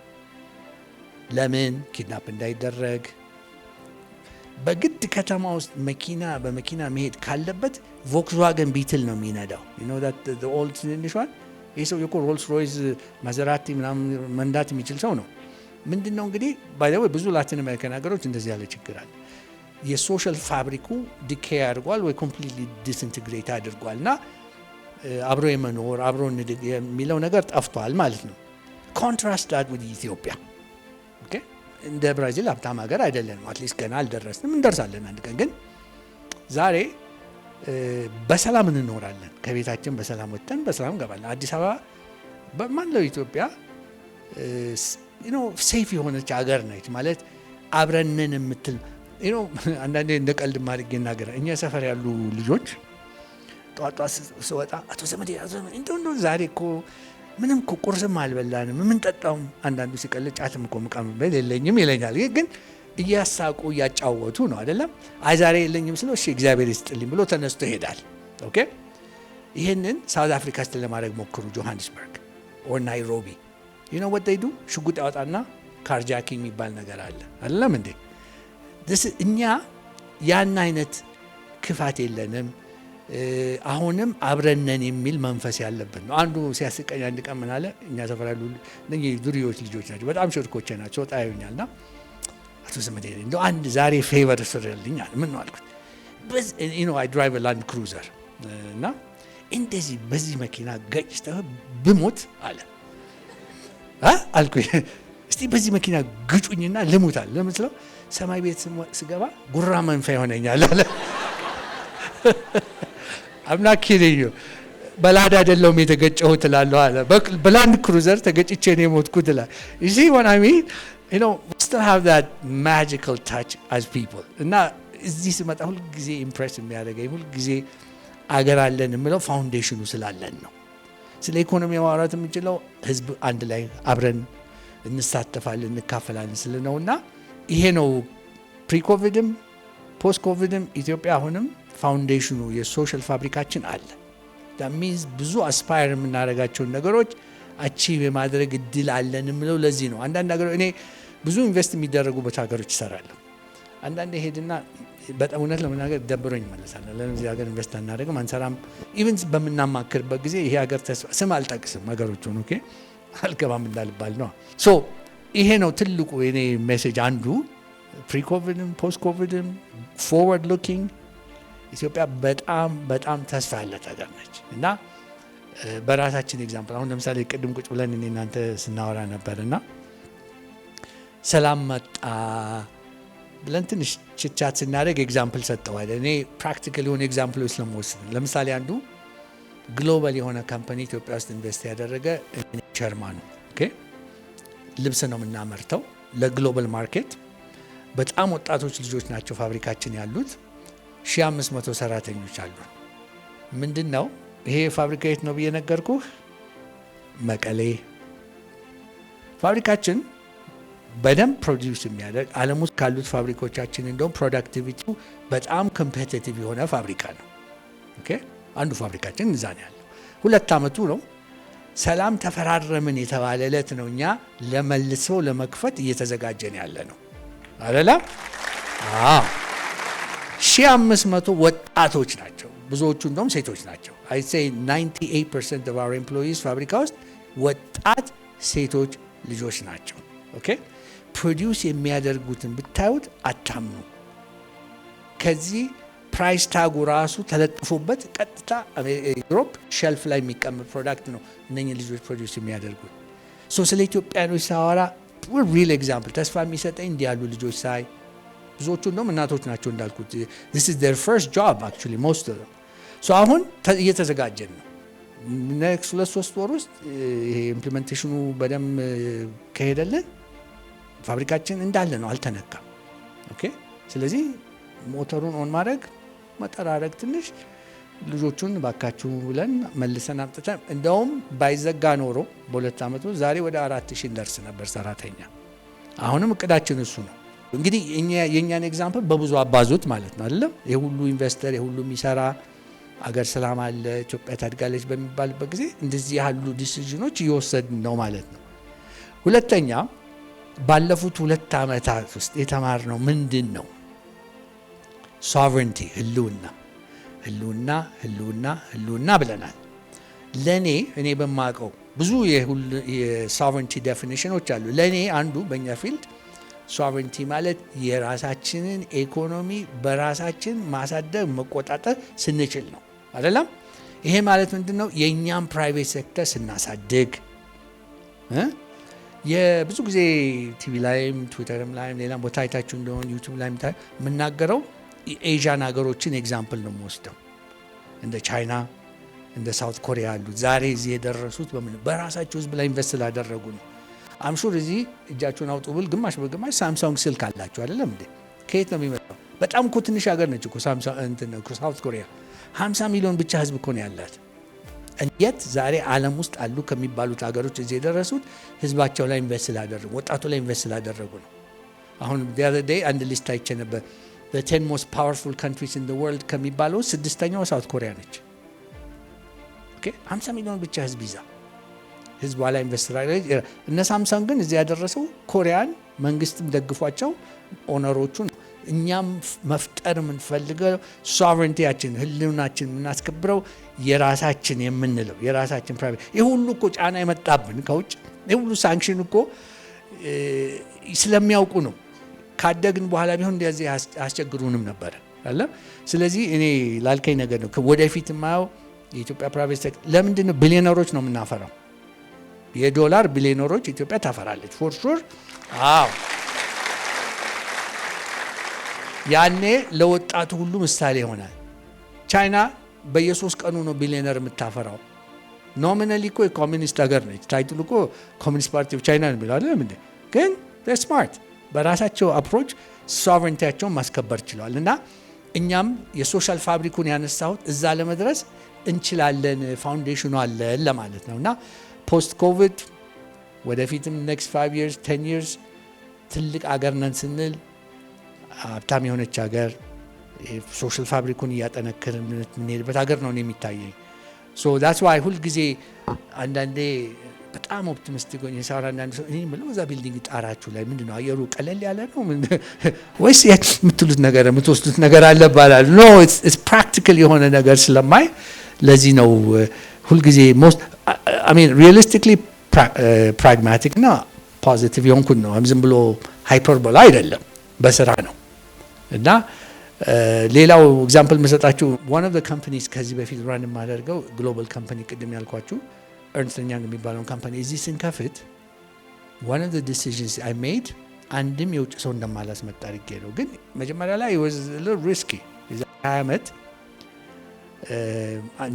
ለምን ኪድናፕ እንዳይደረግ በግድ ከተማ ውስጥ በመኪና መሄድ ካለበት ቮክስዋገን ቢትል ነው የሚነዳው you know that the old one ይሄ ሰው የኮ ሮልስ ሮይስ ማዘራቲ ምናምን መንዳት የሚችል ሰው ነው ምንድነው እንግዲህ ባይ ዘ ወይ ብዙ ላቲን አሜሪካን ሀገሮች እንደዚህ ያለ ችግር አለ የሶሻል ፋብሪኩ ዲኬይ አድርጓል ወይ ኮምፕሊትሊ ዲስኢንተግሬት አድርጓልና አብሮ የመኖር አብሮ የሚለው ነገር ጠፍቷል ማለት ነው ኮንትራስት ዳት ዊዝ ኢትዮጵያ ኦኬ እንደ ብራዚል ሀብታም ሀገር አይደለንም አትሊስት ገና አልደረስንም እንደርሳለን አንድ ቀን ግን ዛሬ በሰላም እንኖራለን ከቤታችን በሰላም ወጥተን በሰላም ገባለን አዲስ አበባ በማንለው ኢትዮጵያ you know ሴፍ የሆነች ሀገር ነች ማለት አብረንን የምትል you know አንዳንዴ እንደ ቀልድ ማድረግ ይናገር እኛ ሰፈር ያሉ ልጆች ጧጧ ስወጣ አቶ ዘመዴ እንደው ዛሬ እኮ ምንም እኮ ቁርስም አልበላንም ምን ጠጣው አንዳንዱ ሲቀልጭ አትም እኮ መቃመም የለኝም ይለኛል ግን እያሳቁ እያጫወቱ ነው አይደለም አይ ዛሬ የለኝም ስለው እሺ እግዚአብሔር ይስጥልኝ ብሎ ተነስቶ ይሄዳል ኦኬ ይሄንን ሳውዝ አፍሪካ ውስጥ ለማድረግ ሞክሩ ጆሃንስበርግ ኦር ናይሮቢ you know what they do ሽጉጥ ያወጣና ካርጃኪንግ የሚባል ነገር አለ አይደለም እንዴ እኛ ያን አይነት ክፋት የለንም አሁንም አብረነን የሚል መንፈስ ያለበት ነው አንዱ ሲያስቀኝ አንድ ቀን ምን አለ እኛ ሰፈር ያሉ እነኚህ ዱሪዎች ልጆች ናቸው በጣም ሽርኮቼ ናቸው ታዩኛልና አቶ ዘመዴ እንደው አንድ ዛሬ ፌቨር ስርልኛል ምን ነው አልኩት you know I drive a Land Cruiser እና እንደዚህ በዚህ መኪና ገጭተህ ብሞት አለ አልኩኝ እስቲ በዚህ መኪና ግጩኝና ልሙታል ለምትለው ሰማይ ቤት ስገባ ጉራ መንፈ ይሆነኛል አለ I'm not kidding you በላዳ አይደለም የተገጨው ትላለህ አለ በላንድ ክሩዘር ተገጭቼ ነው የሞትኩት ትላለህ you see what I mean you know we still have that magical touch as people እና እዚህ ስመጣ ሁሉ ጊዜ ኢምፕሬስ የሚያደርገኝ ሁሉ ጊዜ አገር አለን የምለው ፋውንዴሽኑ ስላለን ነው ስለ ኢኮኖሚ ማውራት የምንችለው ህዝብ አንድ ላይ አብረን እንሳተፋለን እንካፈላለን ስለነውና ይሄ ነው ፕሪ ኮቪድም ፖስት ኮቪድም ኢትዮጵያ አሁንም ፋውንዴሽኑ የሶሻል ፋብሪካችን አለ that means ብዙ አስፓየር የምናደርጋቸው ነገሮች አቺቭ የማድረግ እድል አለን የምለው ለዚህ ነው አንዳንድ ነገሮች እኔ ብዙ ኢንቨስት የሚደረጉበት ሀገሮች ይሰራሉ አንዳንድ ሄድና በጣም እውነት ለመናገር ደብሮኝ ይመለሳል ለዚህ ሀገር ኢንቨስት አናደርግም አንሰራም ኢቭን በመናማከርበት ጊዜ ይሄ ሀገር ስም አልጠቅስም ሀገሮቹን ኦኬ አልገባም እንዳልባል ነው ሶ ይሄ ነው ትልቁ የኔ ሜሴጅ አንዱ ፕሪ ኮቪድም ፖስት ኮቪድም ፎርወርድ ሉኪንግ ኢትዮጵያ በጣም በጣም ተስፋ ያላት ሀገር ነች እና በራሳችን ኤግዛምፕል አሁን ለምሳሌ ቅድም ቁጭ ብለን እኔ እናንተ ስናወራ ነበርና ሰላም መጣ ብለን ትንሽ ችቻት ስናደርግ ኤግዛምፕል ሰጠዋል። እኔ ፕራክቲካሊ የሆነ ኤግዛምፕሎች ስለምወስድ ለምሳሌ አንዱ ግሎባል የሆነ ካምፓኒ ኢትዮጵያ ውስጥ ኢንቨስት ያደረገ ሸርማኑ ኦኬ ልብስ ነው የምናመርተው ለግሎባል ማርኬት በጣም ወጣቶች ልጆች ናቸው ፋብሪካችን ያሉት 1500 ሰራተኞች አሉ። ምንድነው ይሄ ፋብሪካ የት ነው በየነገርኩህ መቀሌ ፋብሪካችን በደም ፕሮዲዩስ የሚያደርግ ዓለም ውስጥ ካሉት ፋብሪካዎቻችን እንደውም ፕሮዳክቲቪቲው በጣም ኮምፒቲቲቭ የሆነ ፋብሪካ ነው። ኦኬ አንዱ ፋብሪካችን እዛ ነው ያለው 2 አመቱ ነው። ሰላም ተፈራረምን የተባለ ዕለት ነው እኛ ለመልሶ ለመክፈት እየተዘጋጀን ያለ ነው አይደለም? 1500 ወጣቶች ናቸው ብዙዎቹ እንደውም ሴቶች ናቸው። I say 98% of our employees ፋብሪካ ውስጥ ወጣት ሴቶች ልጆች ናቸው። ኦኬ ፕሮዲዩስ የሚያደርጉትን ብታዩት አታምኑ። ከዚህ ፕራይስ ታጉ ራሱ ተለጥፎበት ቀጥታ ዩሮፕ ሼልፍ ላይ የሚቀመጥ ፕሮዳክት ነው እነኚህ ልጆች ፕሮዲዩስ የሚያደርጉት። ስለ ኢትዮጵያኖች ሳወራ ሪል ኤግዛምፕል ተስፋ የሚሰጠኝ እንዲህ ያሉ ልጆች ሳይ ብዙዎቹ እንደውም እናቶች ናቸው እንዳልኩት this is their first job actually most of them አሁን እየተዘጋጀን ነው ኔክስት 2-3 ወር ውስጥ ይሄ ኢምፕሊሜንቴሽኑ በደንብ ከሄደልን ፋብሪካችን እንዳለ ነው አልተነካም። ኦኬ ስለዚህ ሞተሩን ኦን ማድረግ መጠራረግ ትንሽ ልጆቹን ባካችሁ ብለን መልሰን አምጥተን እንደውም ባይዘጋ ኖሮ በ2 አመት ዛሬ ወደ 4000 ደርስ ነበር ሰራተኛ። አሁንም እቅዳችን እሱ ነው። እንግዲህ የኛን ኤግዛምፕል በብዙ አባዙት ማለት ነው አይደለም? የሁሉ ኢንቨስተር የሁሉ የሚሰራ አገር ሰላም አለ ኢትዮጵያ ታድጋለች በሚባልበት ጊዜ እንደዚህ ያሉ ዲሲዥኖች እየወሰድን ነው ማለት ነው። ሁለተኛ ባለፉት 2 አመታት ውስጥ የተማርነው ምንድን ነው? ሶቨሬንቲ ህልውና ብለናል። ለኔ እኔ በማቀው ብዙ የሶቨሬንቲ ዴፊኒሽኖች አሉ። ለኔ አንዱ በእኛ ፊልድ ሶቨሬንቲ ማለት የራሳችንን ኢኮኖሚ በራሳችን ማሳደግ መቆጣጠር ስንችል ነው አይደለም? ይሄ ማለት ምንድነው? የኛም ፕራይቬት ሴክተር ስናሳድግ የብዙ ጊዜ ቲቪ ላይም ትዊተርም ላይም ሌላም ቦታ አይታችሁ እንደሆነ ዩቲዩብ ላይም የምናገረው የኤዥያን ሀገሮችን ኤግዛምፕል ነው የምወስደው። እንደ ቻይና እንደ ሳውት ኮሪያ ያሉት ዛሬ እዚህ የደረሱት በራሳቸው ህዝብ ላይ ኢንቨስት ስላደረጉ ነው። አምሹር እዚህ እጃችሁን አውጡ ብል ግማሽ በግማሽ ሳምሰንግ ስልክ አላችሁ አይደለም እንዴ? ከየት ነው የሚመጣው? በጣም እኮ ትንሽ ሀገር ነች እኮ ሳውት ኮሪያ 50 ሚሊዮን ብቻ ህዝብ እኮ ነው ያላት። እንዴት ዛሬ ዓለም ውስጥ አሉ ከሚባሉት ሀገሮች እዚህ የደረሱት ህዝባቸው ላይ ኢንቨስት ስላደረጉ ወጣቱ ላይ ኢንቨስት ስላደረጉ ነው። አሁን the other day አንድ ሊስት አይቼ ነበር the 10 most powerful countries in the world ከሚባለው 6ኛው ሳውት ኮሪያ ነች። ኦኬ 50 ሚሊዮን ብቻ ህዝብ ይዛ ህዝቧ ላይ ኢንቨስት ስላደረገ እነ ሳምሰንግ ግን እዚህ ያደረሰው ኮሪያን መንግስትም ደግፏቸው ኦነሮቹ ነው። እኛም መፍጠር የምንፈልገው ሶቨሬንቲያችን ህልውናችን የምናስከብረው የራሳችን የምንለው የራሳችን ፕራይቬት ይሄ ሁሉ እኮ ጫና የመጣብን ከውጭ ይሄ ሁሉ ሳንክሽን እኮ ስለሚያውቁ ነው። ካደግን በኋላ ቢሆን እንደዚህ አስቸግሩንም ነበር አለ። ስለዚህ እኔ ላልከኝ ነገር ነው ወደፊት ማየው የኢትዮጵያ ፕራይቬት ሴክተር ለምንድን ነው ቢሊዮነሮች ነው የምናፈራው? የዶላር ቢሊዮነሮች ኢትዮጵያ ታፈራለች ፎር ሹር። አዎ ያኔ ለወጣቱ ሁሉ ምሳሌ ይሆናል። ቻይና በየ3 ቀኑ ነው ቢሊዮነር የምታፈራው። ኖሚናሊ እኮ የኮሚኒስት ሀገር ነች። ታይትሉ እኮ ኮሚኒስት ፓርቲ ኦፍ ቻይና ነው የሚለው አይደል? ግን ስማርት በራሳቸው አፕሮች ሶቨሬንቲያቸውን ማስከበር ችለዋል። እና እኛም የሶሻል ፋብሪኩን ያነሳሁት እዛ ለመድረስ እንችላለን፣ ፋውንዴሽኑ አለን ለማለት ነው። እና ፖስት ኮቪድ ወደፊትም ኔክስት 5 years 10 years ትልቅ አገር ነን ስንል ሀብታም የሆነች ሀገር ሶሻል ፋብሪኩን እያጠነከርን የምንሄድበት ሀገር ነው የሚታየኝ። ሶ ዳትስ ዋይ ሁልጊዜ አንዳንዴ በጣም ኦፕቲሚስቲክ ሆኜ ሳወራ አንዳንድ ሰው እኔ የምለው እዛ ቢልዲንግ ጣራችሁ ላይ ምንድነው አየሩ ቀለል ያለ ነው ወይስ የምትሉት ነገር የምትወስዱት ነገር አለ ባላል? ኖ ኢትስ ፕራክቲካል የሆነ ነገር ስለማይ ለዚህ ነው ሁልጊዜ ሪalistically pragmatic እና ፖዚቲቭ የሆንኩት ነው። ዝም ብሎ ሃይፐርቦላ አይደለም፣ በስራ ነው። እና ሌላው ኤግዛምፕል መሰጣችሁ one of the companies ከዚህ በፊት ራን የማደርገው ግሎባል ካምፓኒ ቅድም ያልኳችሁ ኤርንስት & ያንግ የሚባለውን ካምፓኒ እዚህ ስንከፍት one of the decisions I made አንድም የውጭ ሰው እንደማላስመጣ አድርጌ ነው። ግን መጀመሪያ ላይ it was a little risky 20 ዓመት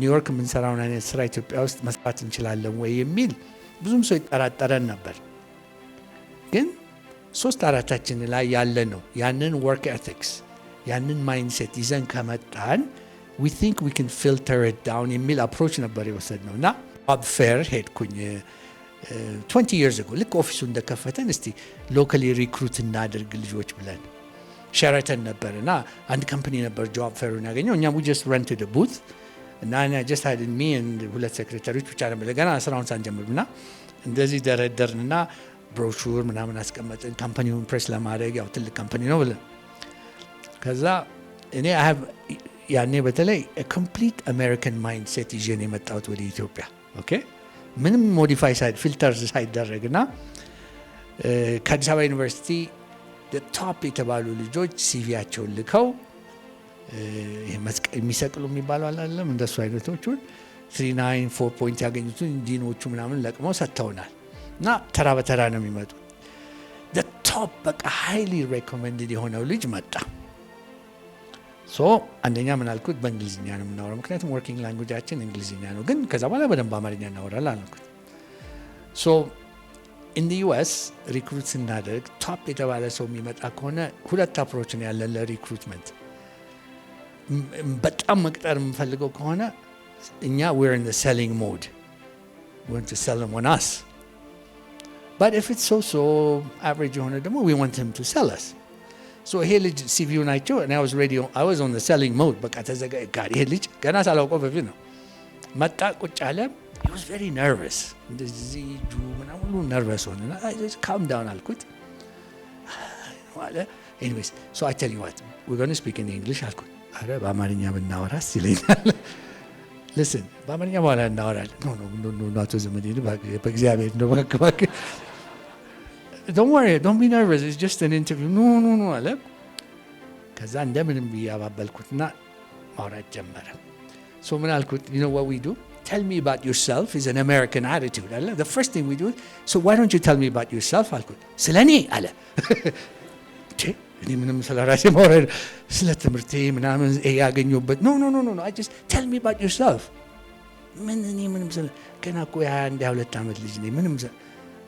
ኒውዮርክ የምንሰራውን አይነት ስራ ኢትዮጵያ ውስጥ መስራት እንችላለን ወይ የሚል ብዙም ሰው ይጠራጠረን ነበር። ግን 3-4ታችን ላይ ያለ ነው ያንን ወርክ ኤቲክስ ያንን ማይንድሴት ይዘን ከመጣን we think we can filter it down የሚል አፕሮች ነበር የወሰድነው። እና job fair ሄድኩኝ 20 years ago ልክ ኦፊሱ እንደከፈተን እስቲ ሎካሊ ሪክሩት እናድርግ ልጆች ብለን ሸራተን ነበር እና አንድ ካምፓኒ ነበር ጆብ ፌሩን ያገኘው። እኛም we just rented a booth እና I just had me and ሁለት ሴክሬታሪዎች ብቻ ነበር ገና ስራውን ሳንጀምር እና እንደዚህ ደረደርንና ብሮሹር ምናምን አስቀመጥን ካምፓኒውን ፕሬስ ለማድረግ ያው ትልቅ ካምፓኒ ነው ብለን ከዛ እኔ ያኔ በተለይ ኮምፕሊት አሜሪካን ማይንድ ሴት ይዤ ነው የመጣሁት ወደ ኢትዮጵያ። ኦኬ ምንም ሞዲፋይ ፊልተርስ ሳይደረግና ከአዲስ አበባ ዩኒቨርሲቲ ቶፕ የተባሉ ልጆች ሲቪያቸውን ልከው የሚሰቅሉ የሚባለው አላለም እንደሱ አይነቶቹን 39 4 ፖይንት ያገኙትን ዲኖቹ ምናምን ለቅመው ሰጥተውናል። እና ተራ በተራ ነው የሚመጡት። ቶፕ በቃ ሃይሊ ሬኮመንድድ የሆነው ልጅ መጣ። ሶ አንደኛ ምን አልኩት በእንግሊዝኛ ነው የምናወራው ምክንያቱም ወርኪንግ ላንጉጃችን እንግሊዝኛ ነው። ግን ከዛ በኋላ በደንብ አማርኛ እናወራለን አልኩት። ሶ in the US ሪክሩት ስናደርግ ቶፕ የተባለ ሰው የሚመጣ ከሆነ ሁለት አፕሮች ነው ያለን ለሪክሩትመንት። በጣም መቅጠር የምፈልገው ከሆነ እኛ we're in the selling mode, we want to sell them on us. But if it's so average የሆነ ደግሞ we want him to sell us. So ይሄ ልጅ ሲቪው ናቸው and I was on the selling mode በቃ ተዘጋጅ። ይሄ ልጅ ገና ሳላውቀው በፊት ነው መጣ ቁጭ አለ። He was very nervous. እንደዚህ ጁ ምናምን ሁሉ ነርቨስ ሆነና I just calm down አልኩት። Anyways, so I tell you what, we're going to speak in English አልኩት። አረ በአማርኛ ብናወራስ ይለኛል። Listen, በአማርኛ በኋላ እናወራለን። No, አቶ ዘመዴነህ በእግዚአብሔር ነው ባክ Don't worry, don't be nervous, it's just an interview. No አለ። ከዛ እንደምንም ብዬ አባበልኩትና ማውራት ጀመረ። So ምን አልኩት you know what we do? Tell me about yourself is an American attitude. The first thing we do, so why don't you tell me about yourself? አልኩት። ስለኔ አለ። እኔ ምንም ስለራሴ ማውራት ስለ ትምህርቴ ምናምን ያገኘሁበት no I just tell me about yourself. እኔ ምንም ገና እኮ 22 ዓመት ልጅ ነኝ ምንም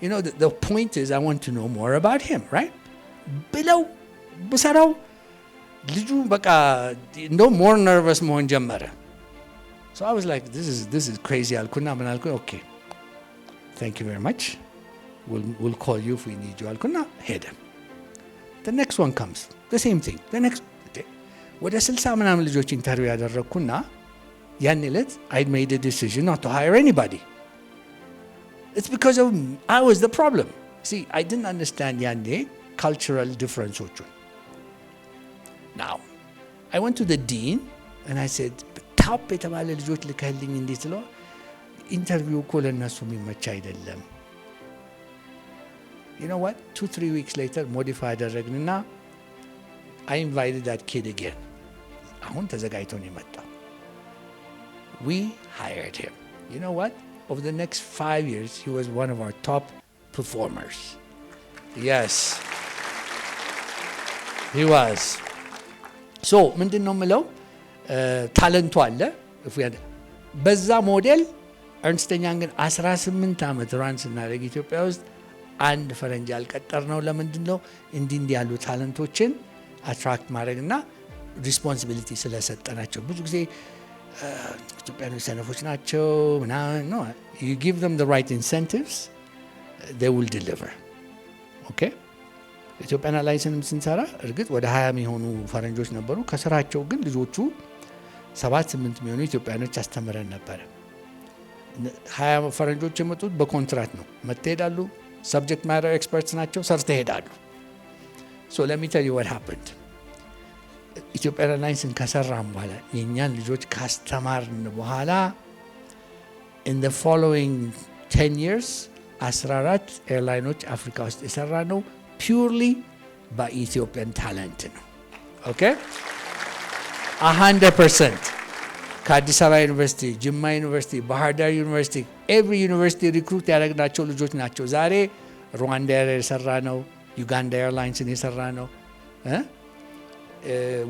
you know the point is I want to know more about him, right? ብለው በሰራው ልጁ በቃ እንደው more nervous መሆን ጀመረ። So I was like, this is crazy. Alkuna man alku okay. Thank you very much. We'll call you if we need you. Alkuna head. The next one comes. The same thing. The next day. ወደ 60 ምናምን ልጆች ኢንተርቪው ያደረኩና ያን ዕለት I made a decision not to hire anybody. It's because of I was the problem. See, I didn't understand ያኔ cultural differences. Now, I went to the dean and I said ቶፕ የተባለ ልጆች ልከልኝ እንዴት ነው ኢንተርቪው እኮ ለነሱ የሚመች አይደለም። You know what? 2-3 weeks later modify አደረግንና I invited that kid again. አሁን ተዘጋጅቶ ነው የመጣው። We hired him. You know what? Over the next 5 years he was one of our top performers. Yes. He was. So ምንድን ነው የምለው ታለንቱ አለ በዛ ሞዴል ኤርንስት & ያንግን 18 ዓመት ራን ስናደርግ ኢትዮጵያ ውስጥ አንድ ፈረንጅ አልቀጠር ነው። ለምንድን ነው እንዲህ ያሉ ታለንቶችን አትራክት ማድረግና ሪስፖንሲቢሊቲ ስለሰጠናቸው። ብዙ ጊዜ ኢትዮጵያኖች ሰነፎች ናቸው ምናምን ነው you give them the right incentives they will deliver. okay ኢትዮጵያን አላይንስንም ስንሰራ እርግጥ ወደ 20 የሚሆኑ ፈረንጆች ነበሩ። ከስራቸው ግን ልጆቹ 7-8 የሚሆኑ ኢትዮጵያኖች አስተምረን ነበር። 20 ፈረንጆች የመጡት በኮንትራክት ነው። መጥተው ሰብጀክት ማተር ኤክስፐርትስ ናቸው፣ ሰርተው ይሄዳሉ። so let me tell you what happened. ኢትዮጵያን አላይንስን ከሰራን በኋላ የኛን ልጆች ካስተማርን በኋላ in the following 10 years 14 ኤርላይኖች አፍሪካ ውስጥ የሰራ ነው ፒውርሊ በኢትዮጵያን ታለንት ነው። ኦኬ 100% ከአዲስ አበባ ዩኒቨርሲቲ፣ ጅማ ዩኒቨርሲቲ፣ ባህር ዳር ዩኒቨርሲቲ ኤቭሪ ዩኒቨርሲቲ ሪክሩት ያደረግናቸው ልጆች ናቸው። ዛሬ ሩዋንዳ የሰራ ነው፣ ዩጋንዳ ኤርላይንስን የሰራ ነው፣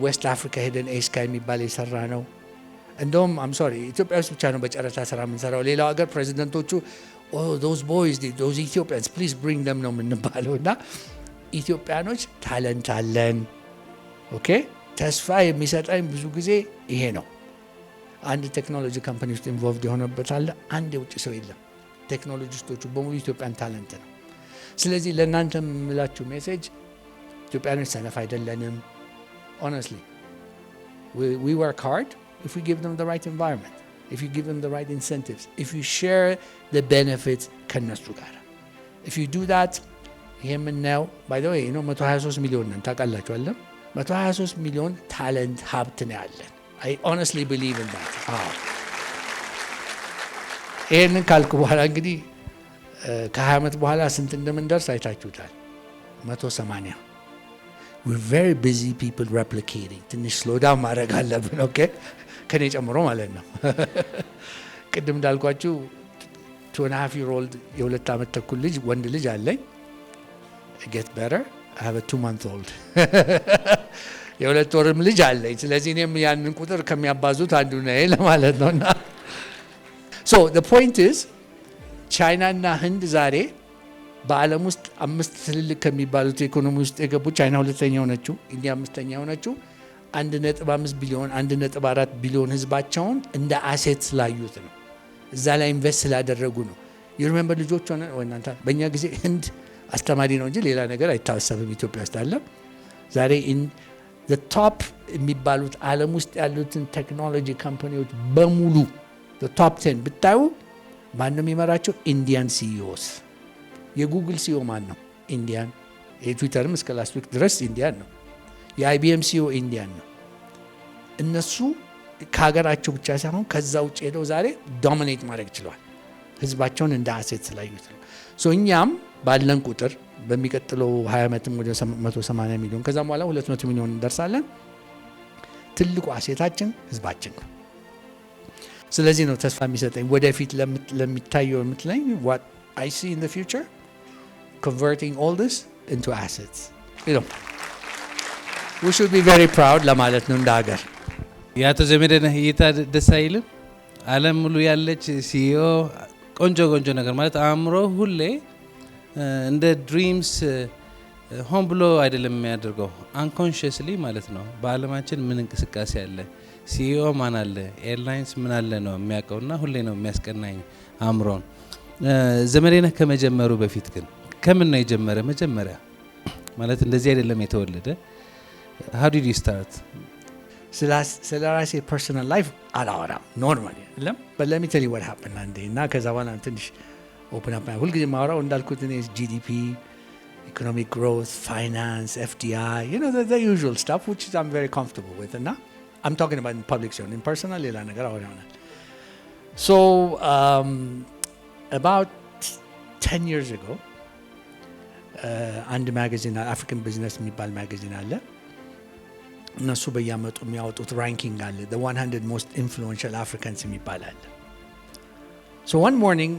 ዌስት አፍሪካ ሄደን ኤስካ የሚባል የሰራ ነው። እንደውም አም ሶሪ ኢትዮጵያ ውስጥ ብቻ ነው በጨረታ ስራ የምንሰራው። ሌላው ሀገር ፕሬዚደንቶቹ ዶዝ ቦይዝ ዶዝ ኢትዮጵያንስ ፕሊዝ ብሪንግ ደም ነው የምንባለው። እና ኢትዮጵያኖች ታለንት አለን። ኦኬ ተስፋ የሚሰጠኝ ብዙ ጊዜ ይሄ ነው። አንድ ቴክኖሎጂ ካምፓኒ ውስጥ ኢንቮልቭድ የሆነበት አለ፣ አንድ የውጭ ሰው የለም። ቴክኖሎጂስቶቹ በሙሉ ኢትዮጵያን ታለንት ነው። ስለዚህ ለእናንተ የምላችሁ ሜሴጅ ኢትዮጵያኖች ሰነፍ አይደለንም። honestly we work hard if we give them the right environment, if you give them the right incentives, if you share the benefits ከነሱ ጋር if you do that የምናየው by the way 123 ሚሊዮን ነን ታውቃላችሁ አይደል? 123 ሚሊዮን ታለንት ሀብት ነው ያለን። I honestly believe in that. ይሄንን ካልኩ በኋላ እንግዲህ ከ20 ዓመት በኋላ ስንት እንደምንደርስ አይታችሁታል። 180 we're very busy people replicating ትንሽ slow down ማድረግ አለብን። ኦኬ ከኔ ጨምሮ ማለት ነው። ቅድም እንዳልኳችሁ 2.5 year old የ2 ዓመት ተኩል ልጅ ወንድ ልጅ አለኝ። get better I have a 2-month old የ2 ወርም ልጅ አለኝ። ስለዚህ እኔም ያንን ቁጥር ከሚያባዙት አንዱ ነኝ ለማለት ነውና so the point is ቻይና እና ህንድ ዛሬ በዓለም ውስጥ 5 ትልልቅ ከሚባሉት ኢኮኖሚ ውስጥ የገቡ ቻይና 2ኛ ሆነችው፣ ኢንዲያ 5ኛ ሆነችው። 1.5 ቢሊዮን 1.4 ቢሊዮን ህዝባቸውን እንደ አሴት ስላዩት ነው። እዛ ላይ ኢንቨስት ስላደረጉ ነው። ሪሜምበር ልጆች ሆነ ወናንታ በእኛ ጊዜ ህንድ አስተማሪ ነው እንጂ ሌላ ነገር አይታሰብም። ኢትዮጵያ ውስጥ አለ ዛሬ the top የሚባሉት ዓለም ውስጥ ያሉትን ቴክኖሎጂ ካምፓኒዎች በሙሉ the top 10 ብታዩ ማንም ይመራቸው ኢንዲያን ሲኢኦስ። የጉግል ሲኢኦ ማን ነው? ኢንዲያን። የትዊተርም እስከ ላስት ዊክ ድረስ ኢንዲያን ነው። የአይቢኤም ሲኢኦ ኢንዲያን ነው። እነሱ ከሀገራቸው ብቻ ሳይሆን ከዛ ውጭ ሄደው ዛሬ ዶሚኔት ማድረግ ችለዋል። ህዝባቸውን እንደ አሴት ስላዩት ነው። ሶ እኛም ባለን ቁጥር በሚቀጥለው 20 ዓመትም ወደ 180 ሚሊዮን ከዛም በኋላ 200 ሚሊዮን እንደርሳለን። ትልቁ አሴታችን ህዝባችን ነው። ስለዚህ ነው ተስፋ የሚሰጠኝ ወደፊት ለሚታየው የምትለኝ what I see in the future converting all this into assets. We should be very proud ለማለት ነው እንደ ሀገር። የአቶ ዘመዴነህ እይታ ደስ አይልም? ዓለም ሙሉ ያለች ሲኢኦ ቆንጆ ነገር ማለት አእምሮ ሁሌ እንደ ድሪምስ ሆን ብሎ አይደለም የሚያደርገው አንኮንሽስሊ ማለት ነው። በዓለማችን ምን እንቅስቃሴ አለ፣ ሲኢኦ ማን አለ፣ ኤርላይንስ ምን አለ ነው የሚያውቀውና ሁሌ ነው የሚያስቀናኝ አእምሮን። ዘመዴነህ ከመጀመሩ በፊት ግን ከምን ነው የጀመረ? መጀመሪያ ማለት እንደዚህ አይደለም የተወለደ። how did you start? ስለ ራሴ ፐርሰናል ላይፍ አላወራም ኖርማሊ አይደለም። but let me tell you what happened አንዴ እና ከዛ በኋላ ትንሽ ኦፕን አፕ ሁልጊዜ ማወራው እንዳልኩት እኔ ጂዲፒ economic growth, finance, FDI, the usual stuff which I'm very comfortable with. And now I'm talking about in public zone. In personal, lela nagar awara. So about 10 years ago, and magazine, African Business የሚባል magazine አለ። እነሱ በየዓመቱ የሚያወጡት ranking አለ. The 100 most influential Africans የሚባል አለ. So one morning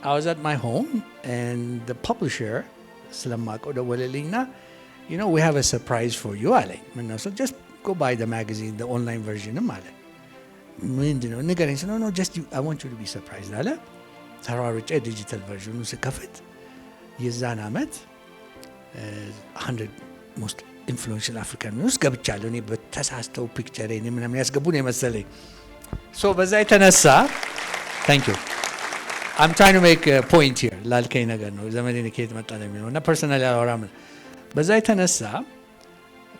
I was at my home and the publisher ስለማቀው ደወለልኝና we have a surprise for you አለኝ። so just go buy the magazine, the online version አለ። ምንድነው ንገረኝ ስለው no just I want you to be surprised አለ። ተሯሩጬ ዲጂታል ቨርዥኑ ስከፍት የዛን ዓመት 100 most influential African ውስጥ ገብቻለሁ። እኔ በተሳስተው ፒክቸር እኔ ምንም ያስገቡን የመሰለኝ። so በዛ የተነሳ thank you I'm trying to make a point here ላልከኝ ነገር ነው ዘመዴነህ ከየት መጣ ነው የሚለው እና ፐርሰናል ያወራም። በዛ የተነሳ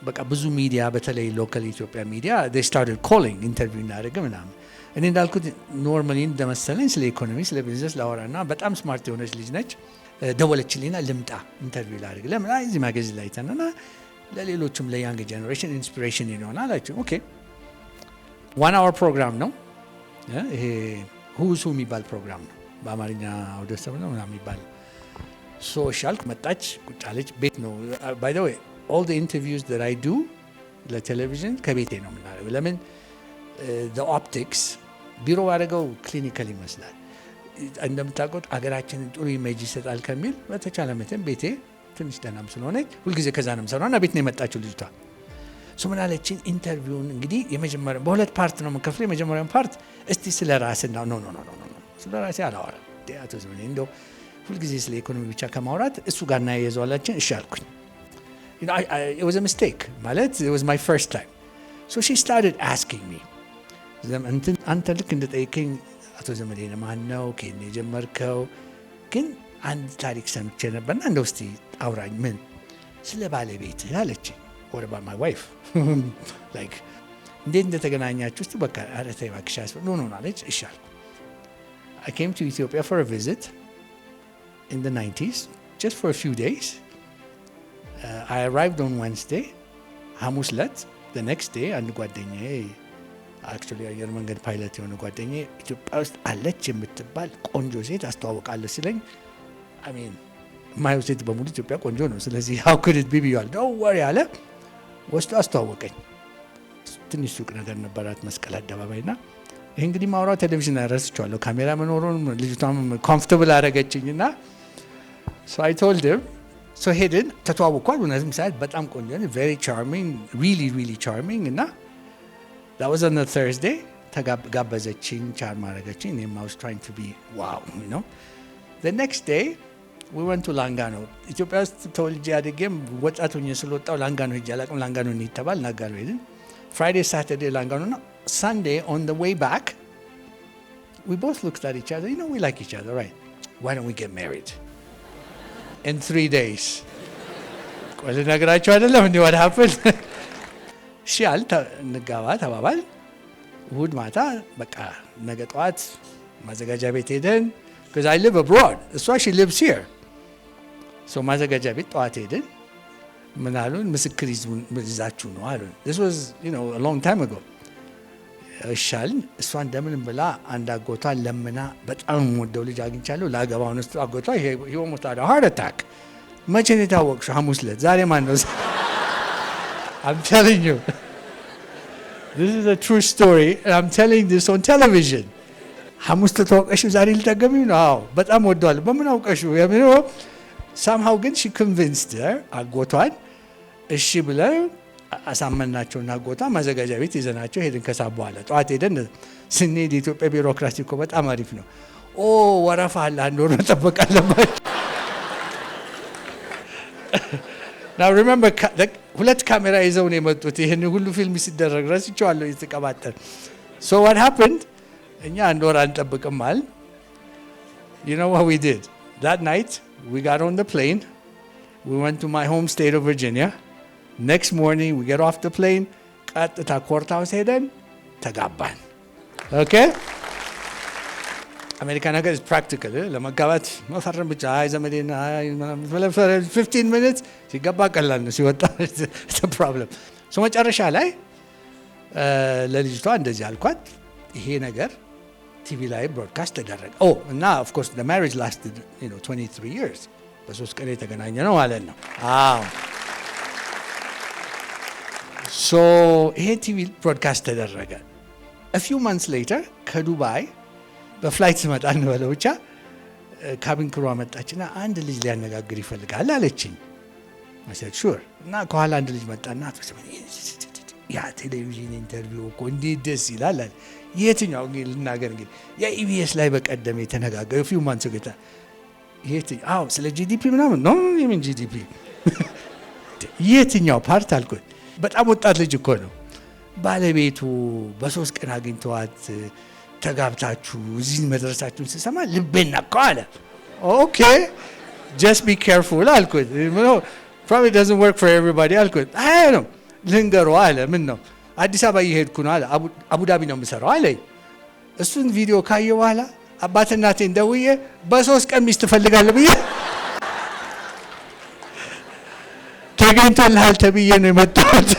በቃ ብዙ ሚዲያ በተለይ ሎካል ኢትዮጵያ ሚዲያ they started calling ኢንተርቪው እናደርግ ምናምን። እኔ እንዳልኩት ኖርማሊ እንደመሰለኝ ስለ ኢኮኖሚ ስለ ቢዝነስ ላወራና በጣም ስማርት የሆነች ልጅ ነች። ደወለችልኝና ልምጣ ኢንተርቪው ላደርግ ለምን እዚህ ማጋዚን ላይ ተነና ለሌሎችም ለያንግ ጄኔሬሽን ኢንስፒሬሽን ይሆናል አላችሁ። ኦኬ 1 hour ፕሮግራም ነው ይሄ ሁሱ የሚባል ፕሮግራም ነው። በአማርኛ ወደ ሰው ነው ምናምን የሚባል ሻልክ መጣች ቁጭ አለች ቤት ነው by the way all the interviews that I do ለቴሌቪዥን ከቤቴ ነው የምናደርገው ለምን the optics ቢሮ ባደረገው ክሊኒካል ይመስላል እንደምታውቁት አገራችን ጥሩ ኢሜጅ ይሰጣል ከሚል በተቻለ መጠን ቤቴ ትንሽ ደህናም ስለሆነች ሁልጊዜ ከዛ ነው የምሰራውና ቤት ነው የመጣችው ልጅቷ ምን አለችኝ ኢንተርቪውን እንግዲህ የመጀመሪያው በሁለት ፓርት ነው የምከፍለው የመጀመሪያው ፓርት እስቲ ስለ ራስና ኖ ስለ ራሴ አላወራም ዲያቶ ዘመኔ እንደው ሁልጊዜ ስለ ኢኮኖሚ ብቻ ከማውራት እሱ ጋር እና ያያዘዋላችን እሺ አልኩኝ it was a mistake ማለት it was my first time so she started asking me አንተ ልክ እንደጠየቀኝ አቶ ዘመዴነህ ማን ነው ከኔ ጀመርከው ግን አንድ ታሪክ ሰምቼ ነበርና እንደው እስቲ አውራኝ ምን ስለ ባለቤት አለችኝ what about my wife like እንዴት እንደተገናኛችሁ እስቲ በቃ አረታይ ባክሻስ ኖ አለች እሺ አልኩ I came to Ethiopia for a visit in the 90s just for a few days I arrived on Wednesday ሐሙስ ዕለት the next day አንድ ጓደኛዬ actually አየር መንገድ ፓይለት የሆነ ጓደኛዬ ኢትዮጵያ ውስጥ አለች የምትባል ቆንጆ ሴት አስተዋውቃለሁ ሲለኝ I mean ማየው ሴት በሙሉ ኢትዮጵያ ቆንጆ ነው ስለዚህ how could it be beyond don't worry አለ ወስዶ አስተዋወቀኝ ትንሽ ሱቅ ነገር ነበራት መስቀል አደባባይና ይሄ እንግዲህ ማውራው ቴሌቪዥን አረስቻለሁ ካሜራ መኖሩን ልጅቷም ኮምፎርታብል አደረገችኝና so I told him so ሄድን ተተዋወቅኳል እነዚህም ሰዓት በጣም ቆንጆ ነው very charming really charming እና that was on a Thursday ተጋበዘችኝ ቻርም አደረገችኝ and I was trying to be wow you know the next day we went to Langano ኢትዮጵያ ውስጥ ተወልጄ አድጌም ወጣት ሆኜ ስለወጣው ላንጋኖ ሄጄ አላውቅም ላንጋኖ እንይተባል ናጋኖ ሄድን Friday Saturday Langano እና Sunday on the way back we both looked at each other you know we like each other right why don't we get married in 3 days ቆይ ልነግራችሁ አይደለም እንዴ what happened ሻል እንጋባ ተባባል እሑድ ማታ በቃ ነገ ጠዋት ማዘጋጃ ቤት ሄደን because I live abroad that's why she lives here so ማዘጋጃ ቤት ጠዋት ሄደን ምን አሉን ምስክር ይዛችሁ ነው አሉን this was you know a long time ago ሻል እሷ እንደምንም ብላ አንድ አጎቷ ለምና በጣም ወደው ልጅ አግኝቻለሁ ላገባው ነው አጎቷ he almost had a heart attack መቼ ነው የታወቅሽው ሐሙስ ዕለት ዛሬ ማን ነው I'm telling you this is a true story and I'm telling this on television ሐሙስ ተወቀሽው ዛሬ ልታገቢው ነው በጣም ወደዋል በምን አውቀሽው ያምነው somehow ግን she convinced her አጎቷን እሺ ብለው አሳመናቸውና አጎቷ ማዘጋጃ ቤት ይዘናቸው ሄድን ከሳብ በኋላ ጠዋት ሄደን ስንሄድ የኢትዮጵያ ቢሮክራሲ እኮ በጣም አሪፍ ነው ወረፋ አለ አንድ ወር መጠበቅ አለባቸው now remember ሁለት ካሜራ ይዘው ነው የመጡት ይሄን ሁሉ ፊልም ሲደረግ ረስቼዋለሁ ይተቀባጠር so what happened እኛ አንድ ወር አንጠብቅም አል you know what we did that night we got on the plane we went to my home state of Virginia next morning we get off the plane ቀጥታ ኮርት ሃውስ ሄደን ተጋባን okay አሜሪካ ነገር is practical ለመጋባት መፈረም ብቻ አይ ዘመዴነህ አይ 15 minutes ሲገባ ቀላል ነው ሲወጣ it's a problem so መጨረሻ ላይ ለልጅቷ እንደዚህ አልኳት ይሄ ነገር ቲቪ ላይ ብሮድካስት ተደረገ እና of course the marriage lasted you know 23 years በሶስት ቀን የተገናኘ ነው ማለት ነው so ይሄ ቲቪ ብሮድካስት ተደረገ a few months later ከዱባይ በፍላይት ስመጣ እንበለው ብቻ ካቢን ክሩ መጣችና አንድ ልጅ ሊያነጋግር ይፈልጋል አለችኝ I said sure እና ከኋላ አንድ ልጅ መጣና ያ ቴሌቪዥን ኢንተርቪው እኮ እንዴት ደስ ይላል የትኛው ልናገር እንግዲህ የኢቢኤስ ላይ በቀደም የተነጋገረው few months ago የትኛው ስለ ጂዲፒ ምናምን ነው የምን ጂዲፒ የትኛው ፓርት አልኩት በጣም ወጣት ልጅ እኮ ነው ባለቤቱ በሶስት ቀን አግኝተዋት ተጋብታችሁ እዚህ መድረሳችሁን ሲሰማ ልቤን ነካው አለ okay just be careful አልኩት probably doesn't work for everybody አልኩት አይ ነው ልንገረው አለ ምን ነው አዲስ አበባ እየሄድኩ ነው አለ አቡዳቢ ነው የምሰራው አለ እሱን ቪዲዮ ካየ በኋላ አባትና እናቴን ደውዬ በሶስት ቀን ሚስት ፈልጋለሁ ብዬ ተገኝቶልሃል ተብዬ ነው የመጣሁት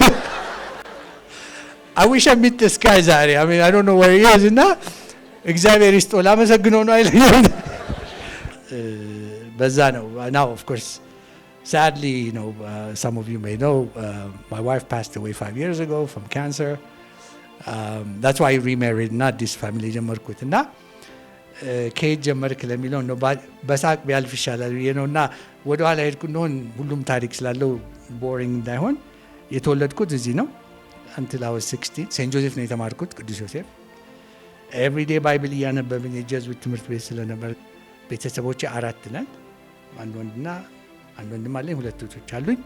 I wish I meet this guy ዛሬ I mean I don't know where he is እና እግዚአብሔር ይስጦ ላመሰግነው ነው አይለኝም በዛ ነው now of course sadly some of you may know my wife passed away 5 years ago from cancer. That's why I remarried, not this family ጀመርኩት እና ከየት ጀመርክ ለሚለው ነው በሳቅ ቢያልፍ ይሻላል ነውና ወደ ኋላ ሄድኩ እንደሆን ሁሉም ታሪክ ስላለው ቦሪንግ እንዳይሆን የተወለድኩት እዚህ ነው until I was 16 ሴንት ጆሴፍ ነው የተማርኩት ቅዱስ ዮሴፍ every day ባይብል እያነበብን የጀዝዊት ትምህርት ቤት ስለነበር ቤተሰቦቼ 4 ነን አንድ ወንድም አለኝ 2 እህቶች አሉኝ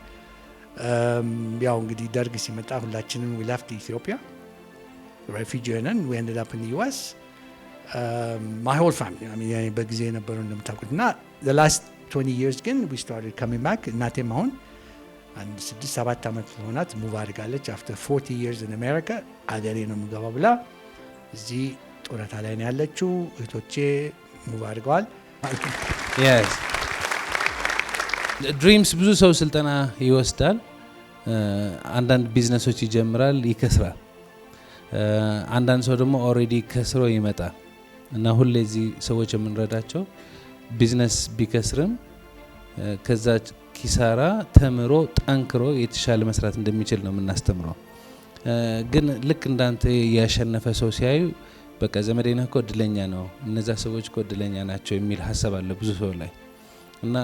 ያው እንግዲህ ደርግ ሲመጣ ሁላችንም we left Ethiopia refugee and we ended up in the US my whole family I mean በጊዜ የነበረው እንደምታውቁት እና the last 20 years ግን we started coming back እናቴም አሁን አንድ 6-7 ዓመት ሆናት ሙቭ አድርጋለች after 40 years in America አገሬ ነው የምገባው ብላ እዚህ ጦረታ ላይ ነው ያለችው እህቶቼ ሙቭ አድርገዋል yes ድሪምስ ብዙ ሰው ስልጠና ይወስዳል አንዳንድ ቢዝነሶች ይጀምራል ይከስራል አንዳንድ ሰው ደግሞ ኦሬዲ ከስሮ ይመጣል እና ሁሌ እዚህ ሰዎች የምንረዳቸው ቢዝነስ ቢከስርም ከዛ ኪሳራ ተምሮ ጠንክሮ የተሻለ መስራት እንደሚችል ነው የምናስተምረው ግን ልክ እንዳንተ ያሸነፈ ሰው ሲያዩ በቃ ዘመዴነህ እኮ እድለኛ ነው እነዛ ሰዎች እኮ እድለኛ ናቸው የሚል ሐሳብ አለ ብዙ ሰው ላይ እና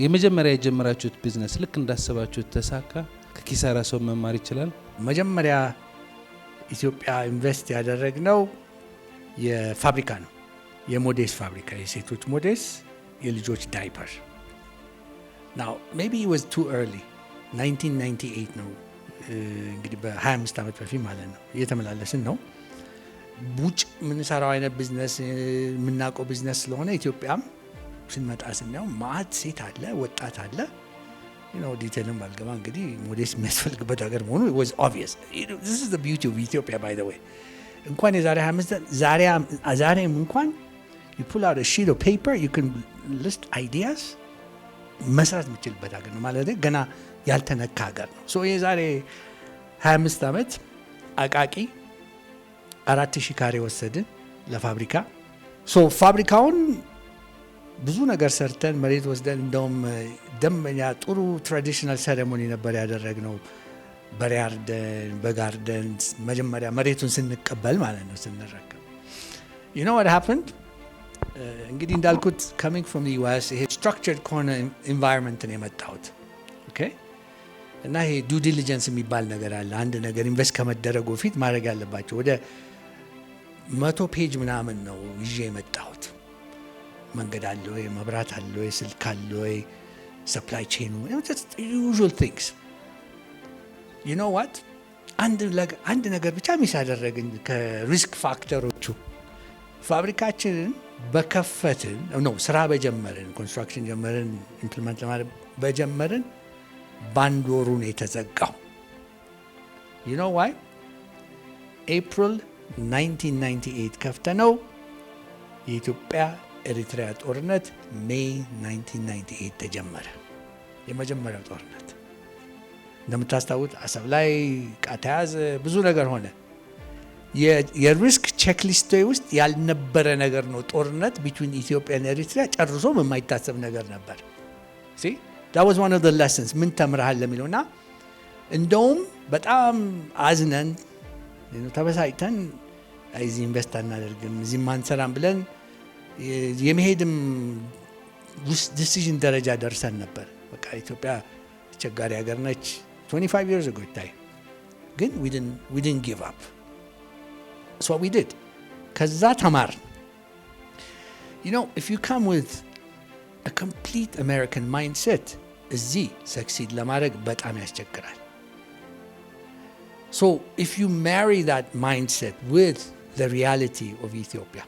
የመጀመሪያ የጀመራችሁት ቢዝነስ ልክ እንዳሰባችሁት ተሳካ ከኪሳራ ሰው መማር ይችላል መጀመሪያ ኢትዮጵያ ኢንቨስት ያደረግነው የፋብሪካ ነው የሞዴስ ፋብሪካ የሴቶች ሞዴስ የልጆች ዳይፐር now maybe it was too early 1998 ነው እንግዲህ በ25 ዓመት በፊት ማለት ነው እየተመላለስን ነው ቡጭ ምን ሰራው አይነት ቢዝነስ ምናቆ ቢዝነስ ስለሆነ ኢትዮጵያም ስንመጣ ስናየው ማአት ሴት አለ ወጣት አለ ዲቴልም ባልገባ እንግዲህ ሞዴስ የሚያስፈልግበት ሀገር መሆኑ it was obvious this is the beauty of Ethiopia by the way እንኳን የዛሬ 25 ዛሬም እንኳን you pull out a sheet of paper you can list ideas መስራት የምችልበት ሀገር ነው ማለት ገና ያልተነካ ሀገር ነው ሶ የዛሬ 25 ዓመት አቃቂ 4000 ካሬ ወሰድን ለፋብሪካ ሶ ፋብሪካውን ብዙ ነገር ሰርተን መሬት ወስደን እንደውም ደምኛ ጥሩ ትራዲሽናል ሴሬሞኒ ነበር ያደረግነው በሪያርደን በጋርደን መጀመሪያ መሬቱን ስንቀበል ማለት ነው ስንረከብ you know what happened እንግዲህ እንዳልኩት coming from the US ይሄ structured corner environment ነው የመጣሁት okay እና ይሄ due diligence የሚባል ነገር አለ አንድ ነገር ኢንቨስት ከመደረጉ ፊት ማድረግ ያለባቸው ወደ 100 ፔጅ ምናምን ነው ይዤ የመጣሁት መንገድ አለ ወይ መብራት አለ ወይ ስልክ አለ ወይ supply chain just usual things you know what አንድ ነገር ብቻ ሚስ አደረግን ከሪስክ ፋክተሮቹ ፋብሪካችንን በከፈትን ነው ስራ በጀመርን ኮንስትራክሽን ጀመርን ኢምፕሊመንት ለማድረግ በጀመርን ባንድ ወሩ ነው የተዘጋው you know why April 1998 ከፍተነው የኢትዮጵያ ኤሪትሪያ ጦርነት May 1998 ተጀመረ የመጀመሪያው ጦርነት እንደምታስታውት አሰብ ላይ ቃታያዝ ብዙ ነገር ሆነ የሪስክ ቼክሊስት ውስጥ ያልነበረ ነገር ነው ጦርነት between Ethiopia and Eritrea ጨርሶ የማይታሰብ ነገር ነበር see that was one of the lessons ምን ተምረሃል ለሚለውና እንደውም በጣም አዝነን ተበሳጭተን እዚህ ኢንቨስት እናደርግም እዚህ ማንሰራም ብለን የመሄድም ዲሲዥን ደረጃ ደርሰን ነበር በቃ ኢትዮጵያ ተቸጋሪ ሀገር ነች 25 years ago ታይ ግን we didn't give up so what we did ከዛ ተማር you know if you come with a complete American mindset እዚህ succeed ለማድረግ በጣም ያስቸግራል so if you marry that mindset with the reality of Ethiopia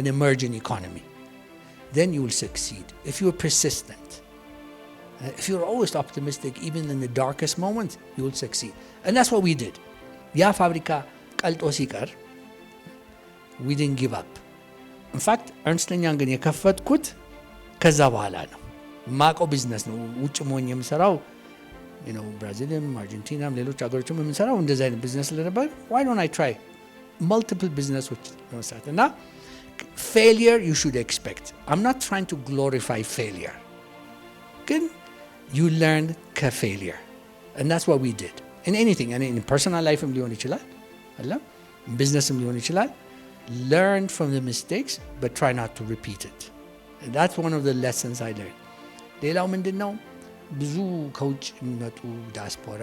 an emerging economy then you will succeed if you are persistent if you're always optimistic even in the darkest moments you will succeed and that's what we did ያ ፋብሪካ ቀልጦ ሲቀር we didn't give up in fact ernstኛን ግን የከፈትኩት ከዛ በኋላ ነው ማቆ ቢዝነስ ነው ውጭ ሞኝ የምሰራው ብራዚልም አርጀንቲናም ሌሎች ሀገሮችም የምንሰራው እንደዛ አይነት ቢዝነስ ስለነበር why don't I try multiple businesses መስራት እና failure you should expect. I'm not trying to glorify failure. ግን you learn ከfailure. And that's what we did. In anything, and in personal life ሊሆን ይችላል, in business ሊሆን ይችላል. Learn from the mistakes, but try not to repeat it. And that's one of the lessons I learned. ሌላው ምንድነው? ብዙ ከውጭ የሚመጡ ዲያስፖራ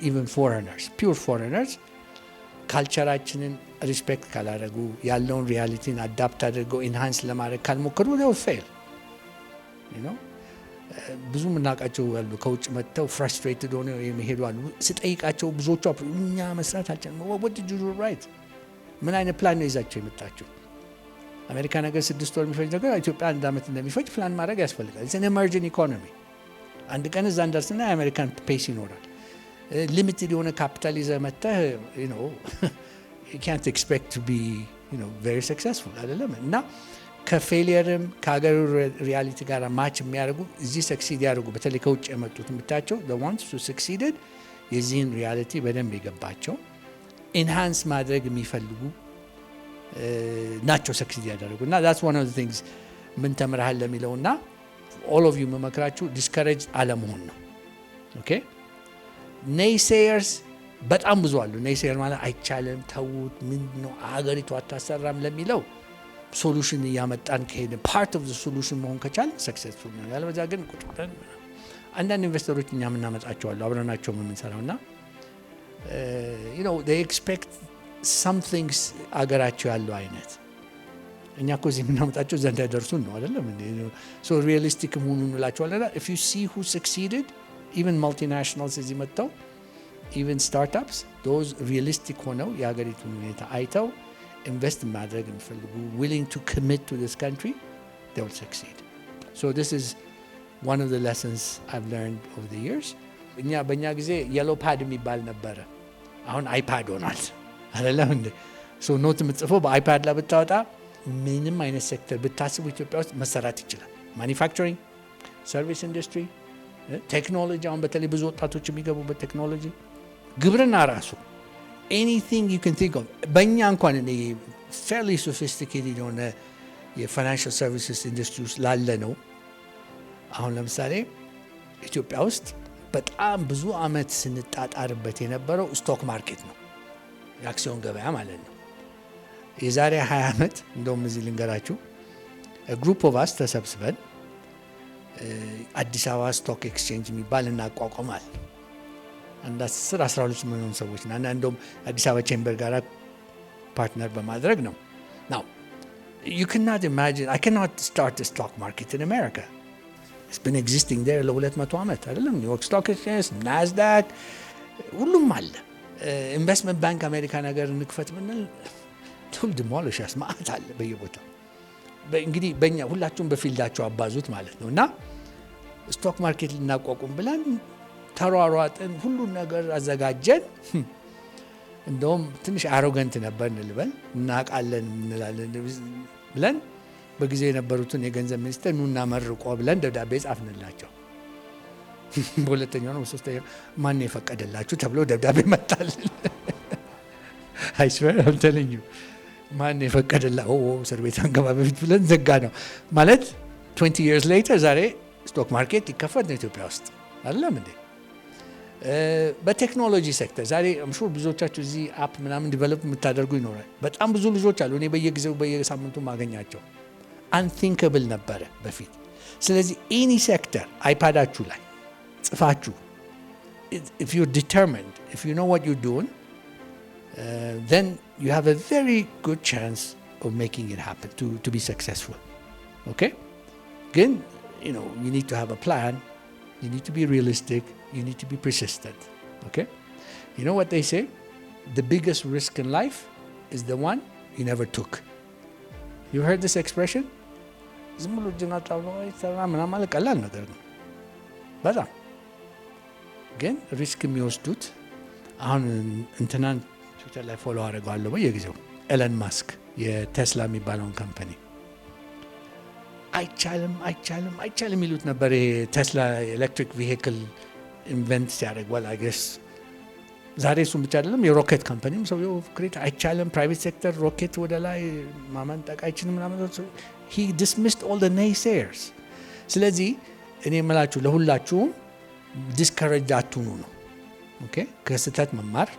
even foreigners, pure foreigners ካልቸራችንን ሪስፔክት ካላደረጉ ያለውን ሪያሊቲን አዳፕት አድርገው ኢንሃንስ ለማድረግ ካልሞከሩ they will fail. you know ብዙ ምናቃቸው ያሉ ከውጭ መጥተው ፍራስትሬትድ ሆነው የሚሄዱ አሉ። ስጠይቃቸው ብዙዎቹ እኛ መስራት አልቻልንም። what did you do right? ምን አይነት ፕላን ነው ይዛቸው የመጣችሁ? አሜሪካ ነገር 6 ወር የሚፈጅ ነገር ኢትዮጵያ 1 ዓመት እንደሚፈጅ ፕላን ማድረግ ያስፈልጋል። it's an emerging economy. አንድ ቀን እዛ እንደርስና የአሜሪካን ፔስ ይኖራል። ሊሚትድ የሆነ ካፒታል ይዘህ መጥተህ you can't expect to be very successful አይደለም። እና ከፌሊየርም ከሀገሩ ሪያሊቲ ጋር ማች የሚያደርጉ እዚህ ሰክሲድ ያደርጉ በተለይ ከውጭ የመጡት የምታቸው the ones who succeeded የዚህን ሪያሊቲ በደንብ የገባቸው ኢንሃንስ ማድረግ የሚፈልጉ ናቸው ሰክሲድ ያደረጉ። እና that's one of the things ምን ተምረሃል ለሚለው እና all of you መመክራችሁ ዲስከሬጅ አለመሆን ነው። ኦኬ ኔይሴየርስ በጣም ብዙ አሉ። ኔይሴየር ማለት አይቻልም፣ ተውት፣ ምንድነው አገሪቱ አታሰራም ለሚለው ሶሉሽን እያመጣን ከሄደ ፓርት ኦፍ ዘ ሶሉሽን መሆን ከቻል ሰክሰስፉል ነው። ያለበዛ ግን ቁጭ ብለን አንዳንድ ኢንቨስተሮች እኛ የምናመጣቸው አሉ አብረናቸው የምንሰራው እና they expect some things አገራቸው ያለው አይነት እኛ እኮ እዚህ የምናመጣቸው እዛ እንዳይደርሱን ነው አይደለም እንዴ? so realistic መሆኑን እንላቸዋለን። if you see who succeeded, even multinationals እዚህ መጥተው even startups, those realistic ሆነው የሀገሪቱን ሁኔታ አይተው invest ማድረግ የሚፈልጉ willing to commit to this country, they will succeed. So this is one of the lessons I've learned over the years. በእኛ ጊዜ yellow pad የሚባል ነበረ፣ አሁን አይፓድ ሆኗል አይደለም እንዴ? so ኖት የምትጽፈው በአይፓድ ላይ ብታወጣ ምንም አይነት ሴክተር ብታስቡ ኢትዮጵያ ውስጥ መሰራት ይችላል። ማኒፋክቸሪንግ፣ ሰርቪስ ኢንዱስትሪ፣ ቴክኖሎጂ፣ አሁን በተለይ ብዙ ወጣቶች የሚገቡበት ቴክኖሎጂ፣ ግብርና ራሱ anything you can think of። በእኛ እንኳን fairly sophisticated የሆነ የፋይናንሻል ሰርቪስስ ኢንዱስትሪ ውስጥ ላለ ነው። አሁን ለምሳሌ ኢትዮጵያ ውስጥ በጣም ብዙ አመት ስንጣጣርበት የነበረው ስቶክ ማርኬት ነው፣ የአክሲዮን ገበያ ማለት ነው። የዛሬ 20 አመት እንደውም እዚህ ልንገራችሁ ግሩፕ ኦፍ አስ ተሰብስበን አዲስ አበባ ስቶክ ኤክስቼንጅ የሚባል እናቋቋማል። አንድ 10-12 ሚሊዮን ሰዎች እና እንደውም አዲስ አበባ ቼምበር ጋር ፓርትነር በማድረግ ነው። now you cannot imagine, I cannot start a stock market in America. It's been existing there ለ200 አመት አይደለም። ኒውዮርክ ስቶክ ኤክስቼንጅ፣ ናስዳክ ሁሉም አለ። ኢንቨስትመንት ባንክ አሜሪካ ነገር እንክፈት ብንል ቱል ዲሞሊሽስ ማለት አለ በየቦታው። እንግዲህ በእኛ ሁላችሁም በፊልዳቸው አባዙት ማለት ነው። እና ስቶክ ማርኬት ልናቋቁም ብለን ተሯሯጥን፣ ሁሉን ነገር አዘጋጀን። እንደውም ትንሽ አሮገንት ነበር እንልበል፣ እናቃለን እንላለን ብለን በጊዜ የነበሩትን የገንዘብ ሚኒስትር ኑና መርቆ ብለን ደብዳቤ ጻፍንላቸው። በሁለተኛው ነው በሶስተኛው ማን የፈቀደላችሁ ተብሎ ደብዳቤ መጣልን። I swear I'm telling you ማን የፈቀደላ እስር ቤት አንገባ በፊት ብለን ዘጋ ነው ማለት 20 years later ዛሬ ስቶክ ማርኬት ይከፈት ነው ኢትዮጵያ ውስጥ አይደለም እንዴ? በቴክኖሎጂ ሴክተር ዛሬ አምሹር ብዙዎቻችሁ እዚህ አፕ ምናምን ዲቨሎፕ የምታደርጉ ይኖራል። በጣም ብዙ ልጆች አሉ፣ እኔ በየጊዜው በየሳምንቱ ማገኛቸው። አንቲንከብል ነበረ በፊት። ስለዚህ ኤኒ ሴክተር አይፓዳችሁ ላይ ጽፋችሁ if you're determined, if you know what you're doing, then you have a very good chance of making it happen to be successful. Okay? Again, you need to have a plan, you need to be realistic, you need to be persistent. Okay? You know what they say? The biggest risk in life is the one you never took. You heard this expression? ዝም ብሎ ጅናታ ምናምን ማለት ቀላል ነገር ነው በጣም ግን ሪስክ የሚወስዱት አሁን እንትናን ትዊተር ላይ ፎሎ አደርገዋለሁ በየጊዜው ኤለን ማስክ የቴስላ የሚባለውን ካምፓኒ አይቻልም ይሉት ነበር። የቴስላ ኤሌክትሪክ ቪሂክል ኢንቨንት ሲያደርግ well I guess ዛሬ እሱም ብቻ አይደለም የሮኬት ካምፓኒም ሰውየው ክሬት አይቻልም ፕራይቬት ሴክተር ሮኬት ወደ ላይ ማመንጠቅ አይችልም ምናምን he dismissed all the naysayers ስለዚህ እኔ የምላችሁ ለሁላችሁም ዲስከሬጅ አትሁኑ ነው ኦኬ ከስህተት መማር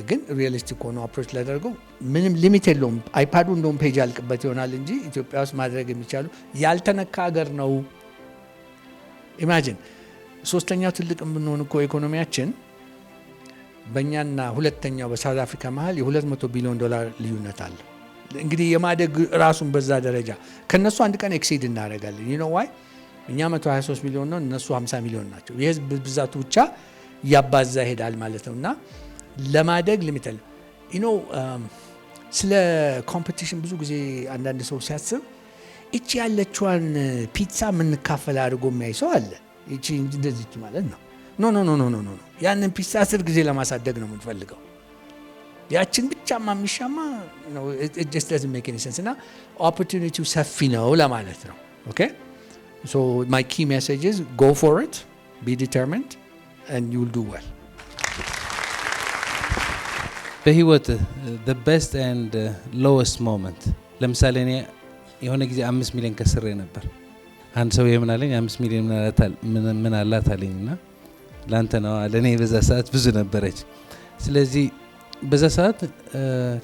ግን ሪያሊስቲክ ሆኖ አፕሮች ላደርገው ምንም ሊሚት የለውም አይፓዱ እንደውም ፔጅ ያልቅበት ይሆናል እንጂ ኢትዮጵያ ውስጥ ማድረግ የሚቻሉ ያልተነካ ሀገር ነው ኢማጂን ሶስተኛው ትልቅ የምንሆን እኮ ኢኮኖሚያችን በእኛና ሁለተኛው በሳውዝ አፍሪካ መሀል የ$200 ቢሊዮን ልዩነት አለ እንግዲህ የማደግ ራሱን በዛ ደረጃ ከነሱ አንድ ቀን ኤክሲድ እናደርጋለን you know why እኛ 123 ሚሊዮን ነው እነሱ 50 ሚሊዮን ናቸው የህዝብ ብዛቱ ብቻ ያባዛ ይሄዳል ማለት ነውና ለማደግ ሊሚት አለ you know ስለ ኮምፒቲሽን ብዙ ጊዜ አንዳንድ ሰው ሲያስብ እቺ ያለችዋን ፒዛ ምን ካፈላ አድርጎ የሚያይ ሰው አለ እቺ እንደዚህ ማለት ነው ኖ ያንን ፒዛ 10 ጊዜ ለማሳደግ ነው የምንፈልገው ያችን ብቻማ የሚሻማ ነው it just doesn't make any sense እና opportunity ሰፊ ነው ለማለት ነው okay so my key message is go for it be determined and you'll do well በህይወት the best and lowest moment ለምሳሌ እኔ የሆነ ጊዜ 5 ሚሊዮን ከስሬ ነበር አንድ ሰው የምናለኝ 5 ሚሊዮን ምን አላት አለኝና ላንተ ነው ለኔ በዛ ሰዓት ብዙ ነበረች ስለዚህ በዛ ሰዓት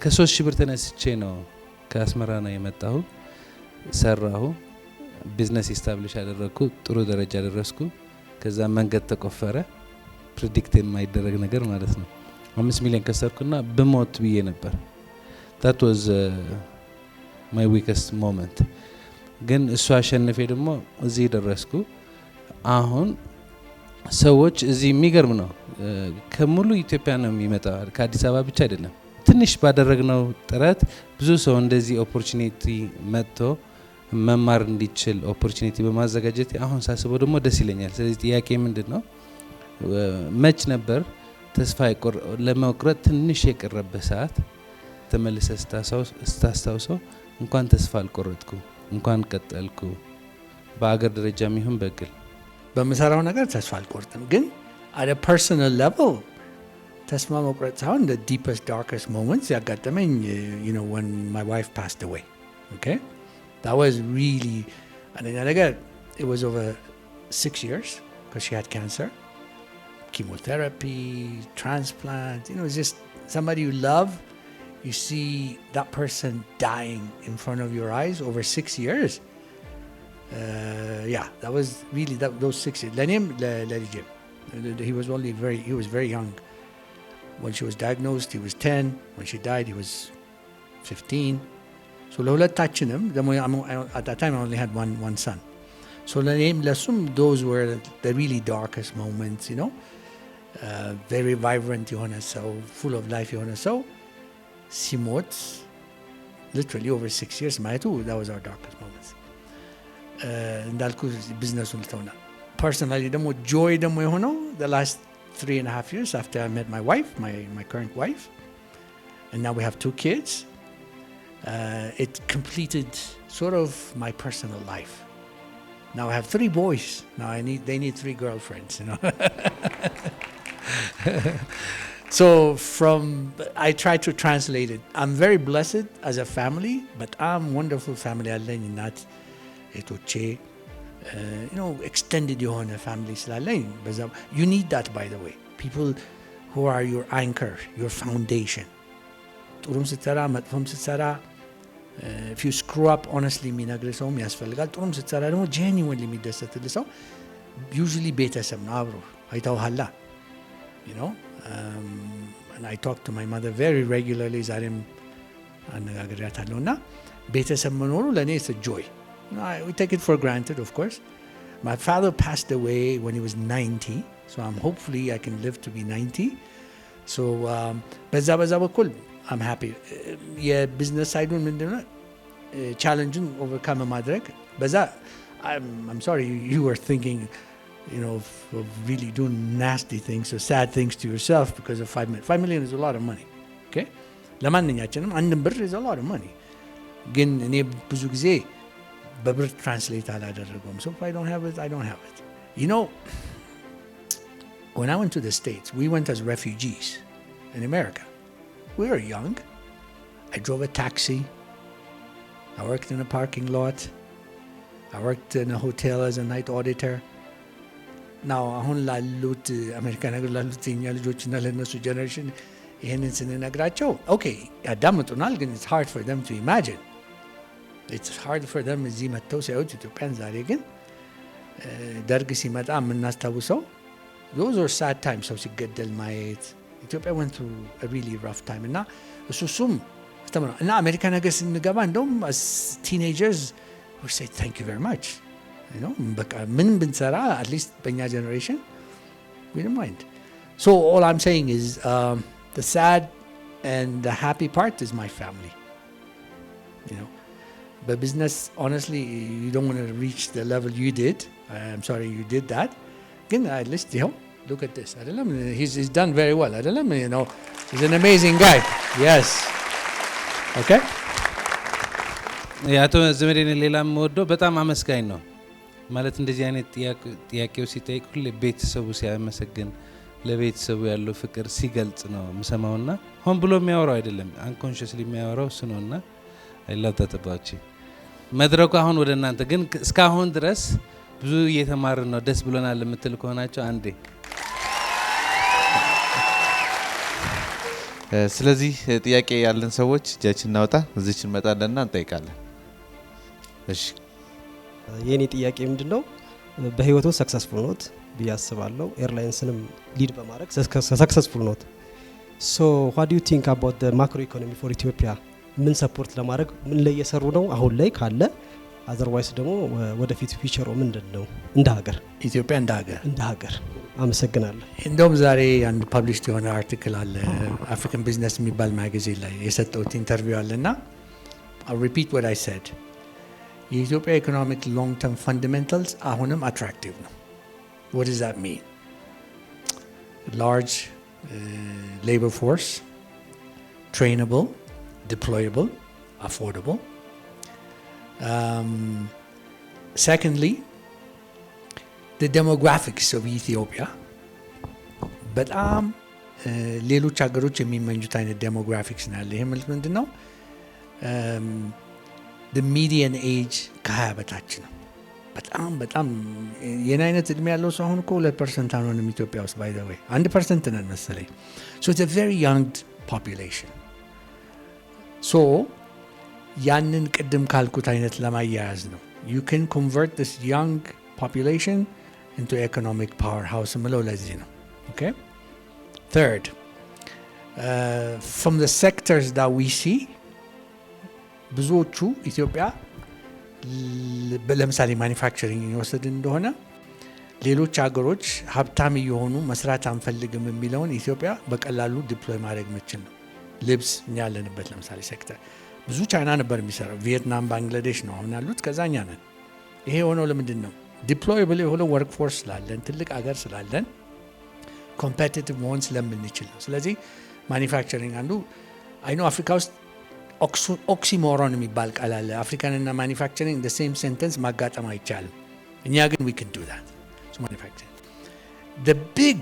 ከ3000 ብር ተነስቼ ነው ከአስመራ ነው የመጣሁ ሰራሁ ቢዝነስ ኢስታብሊሽ አደረኩ ጥሩ ደረጃ ደረስኩ ከዛ መንገድ ተቆፈረ ፕሬዲክት የማይደረግ ነገር ማለት ነው 5 ሚሊዮን ከሰርኩና በሞት ብዬ ነበር that was my weakest moment ግን እሱ አሸነፈ ደግሞ እዚህ ደረስኩ አሁን ሰዎች እዚህ የሚገርም ነው ከሙሉ ኢትዮጵያ ነው የሚመጣው ከአዲስ አበባ ብቻ አይደለም ትንሽ ባደረግነው ጥረት ብዙ ሰው እንደዚህ ኦፖርቹኒቲ መጥቶ መማር እንዲችል ኦፖርቹኒቲ በማዘጋጀት አሁን ሳስበው ደግሞ ደስ ይለኛል ስለዚህ ጥያቄ ምንድነው መች ነበር ተስፋ ለመቁረጥ ትንሽ የቀረበ ሰዓት ተመልሰህ ስታስታውሰው እንኳን ተስፋ አልቆረጥኩ እንኳን ቀጠልኩ በአገር ደረጃም ይሁን በግል በመሰራው ነገር ተስፋ አልቆርጥም ግን at a personal level ተስፋ መቁረጥ ሳይሆን the deepest darkest moments ያጋጠመኝ you know when my wife passed away okay that was really አንደኛ ነገር it was over 6 years because she had cancer chemotherapy transplant you know just somebody you love you see that person dying in front of your eyes over 6 years yeah that was really those 6 years ለኔም ለልጄም he was very young when she was diagnosed he was 10 when she died he was 15 so ለሁለታችንም ደግሞ at that time I only had one son so ለኔም ለሱም those were the really darkest moments you know very vibrant የሆነ ሰው full of life የሆነ ሰው ሲሞት literally over 6 years ማየቱ that was our darkest moments እንዳልኩ ቢዝነሱን ልተውና personally ደግሞ joy ደግሞ የሆነው the last 3.5 years after I met my wife my current wife and now we have 2 kids it completed sort of my personal life now I have 3 boys now they need 3 girlfriends you know so I try to translate it I'm very blessed as a family but I'm wonderful family አለኝ እናት እህቶቼ you know extended የሆነ family ስላለኝ በዛ you need that by the way people who are your anchor your foundation ጥሩም ስትሰራ መጥፎም ስትሰራ if you screw up honestly የሚነግር ሰው ያስፈልጋል ጥሩም ስትሰራ ደግሞ genuinely የሚደሰትልህ ሰው usually ቤተሰብ ነው አብሮ አይተውሃላ you know and I talk to my mother very regularly ዛሬም አነጋግሬያታለሁና ቤተሰብ መኖሩ ለኔ is a joy we take it for granted of course my father passed away when he was 90 so hopefully I can live to be 90 so በዛ በኩል I'm happy የቢዝነስ ሳይዱን ምንድነው ቻሌንጅን ኦቨርካም ማድረግ በዛ I'm sorry you were thinking you know of really doing nasty things or sad things to yourself because of 5 million is a lot of money okay ለማንኛችንም አንድ ብር is a lot of money ግን እኔ ብዙ ጊዜ በብር ትራንስሌት አላደረገውም so if I don't have it you know when I went to the States, we went as refugees in America. We were young. I drove a taxi. I worked in a parking lot. I worked in a hotel as a night auditor. Now, አሁን ላሉት አሜሪካ ነገር ላሉት የኛ ልጆችና ለነሱ ጀነሬሽን ይሄንን ስንነግራቸው ኦኬ ያዳምጡናል፣ ግን it's hard for them to imagine. It's hard for them እዚህ መጥተው ሲያዩት ኢትዮጵያን። ዛሬ ግን ደርግ ሲመጣ የምናስታውሰው those are sad times. ሰው ሲገደል ማየት ኢትዮጵያ went through a really rough time እና እሱም እና አሜሪካ ነገር ስንገባ እንደውም as teenagers we say thank you very much, you know, በቃ ምንም ብንሰራ at least በእኛ generation we don't mind. So all I'm saying is the sad and the happy part is my family, you know. But business, honestly, you don't want to reach the level you did. I'm sorry you did that. Again, at least, you know, look at this. I don't know, he's done very well. I don't know, you know, he's an amazing guy. Yes. Okay? አቶ ዘመዴነህ ሌላም ወዶ በጣም አመስጋኝ ነው ማለት እንደዚህ አይነት ጥያቄው ሲጠይቅ ሁሌ ቤተሰቡ ሲያመሰግን ለቤተሰቡ ያለው ፍቅር ሲገልጽ ነው የምሰማውና ሆን ብሎ የሚያወራው አይደለም፣ አንኮንሺየስሊ የሚያወራው እሱ ነውና አይላተተባች መድረኩ አሁን ወደ እናንተ ግን እስካሁን ድረስ ብዙ እየተማርን ነው፣ ደስ ብሎናል የምትል ከሆናቸው አንዴ። ስለዚህ ጥያቄ ያለን ሰዎች እጃችን እናውጣ፣ እዚች እንመጣለንና እንጠይቃለን። እሺ የኔ ጥያቄ ምንድነው? በህይወቱ ሰክሰስፉል ኖት ብዬ አስባለሁ። ኤርላይንስንም ሊድ በማድረግ ሰክሰስፉል ኖት። ሶ what do you think about the macro economy for Ethiopia? ምን ሰፖርት ለማድረግ ምን ላይ እየሰሩ ነው አሁን ላይ ካለ? አዘርዋይስ ደግሞ ወደፊት ፊቸሩ ምንድነው እንደ ሀገር ኢትዮጵያ እንደ ሀገር? አመሰግናለሁ። እንደውም ዛሬ አንድ ፐብሊሽድ የሆነ አርቲክል አለ አፍሪካን ቢዝነስ የሚባል ማጋዚን ላይ የሰጠሁት ኢንተርቪው አለና I'll repeat what I said. የኢትዮጵያ ኢኮኖሚክ ሎንግ ተርም ፈንዳሜንታልስ አሁንም አትራክቲቭ ነው። What does that mean? Large labor force, trainable, deployable, affordable. Secondly, the demographics of Ethiopia. በጣም ሌሎች ሀገሮች የሚመኙት አይነት ዴሞግራፊክስ ነው ያለ። ይሄ ማለት ምንድነው? the median age ከ20 በታች ነው። በጣም የኔ አይነት እድሜ ያለው ሰው አሁን እኮ 2% አሁንም ኢትዮጵያ ውስጥ by the way 1% ነን መሰለኝ። So it's a very young population. So ያንን ቅድም ካልኩት አይነት ለማያያዝ ነው። You can convert this young population into economic powerhouse ምለው ለዚህ ነው። Okay? Third, from the sectors that we see ብዙዎቹ ኢትዮጵያ ለምሳሌ ማኒፋክቸሪንግ የወሰድን እንደሆነ ሌሎች ሀገሮች ሀብታም የሆኑ መስራት አንፈልግም የሚለውን ኢትዮጵያ በቀላሉ ዲፕሎይ ማድረግ ምችል ነው። ልብስ እኛ ያለንበት ለምሳሌ ሴክተር ብዙ ቻይና ነበር የሚሰራው፣ ቪየትናም፣ ባንግላዴሽ ነው አሁን ያሉት፣ ከዛኛ ነን። ይሄ የሆነው ለምንድን ነው? ዲፕሎይብል የሆነ ወርክ ፎርስ ስላለን፣ ትልቅ ሀገር ስላለን፣ ኮምፔቲቲቭ መሆን ስለምንችል ነው። ስለዚህ ማኒፋክቸሪንግ አንዱ አይኖ አፍሪካ ውስጥ ኦክሲሞሮን የሚባል ቃል አለ። አፍሪካንና ማኒፋክቸሪንግ the same sentence ማጋጠም አይቻልም። እኛ ግን we can do that. So manufacturing. The big,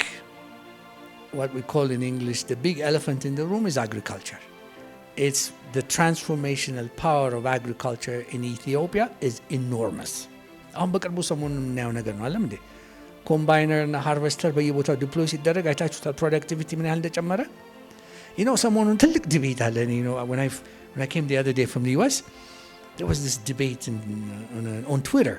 what we call in English, the big elephant in the room is agriculture. It's the transformational power of agriculture in Ethiopia is enormous. አሁን በቅርቡ ሰሞኑን የምናየው ነገር ነው አለም እንዴ? ኮምባይነር እና ሃርቨስተር በየቦታው ዲፕሎይ ሲደረግ አይታችሁታል ፕሮዳክቲቪቲ ምን ያህል እንደጨመረ። You know, ሰሞኑን ትልቅ ዲቤት አለ። You know, when I came the other day from the US, there was this debate on Twitter.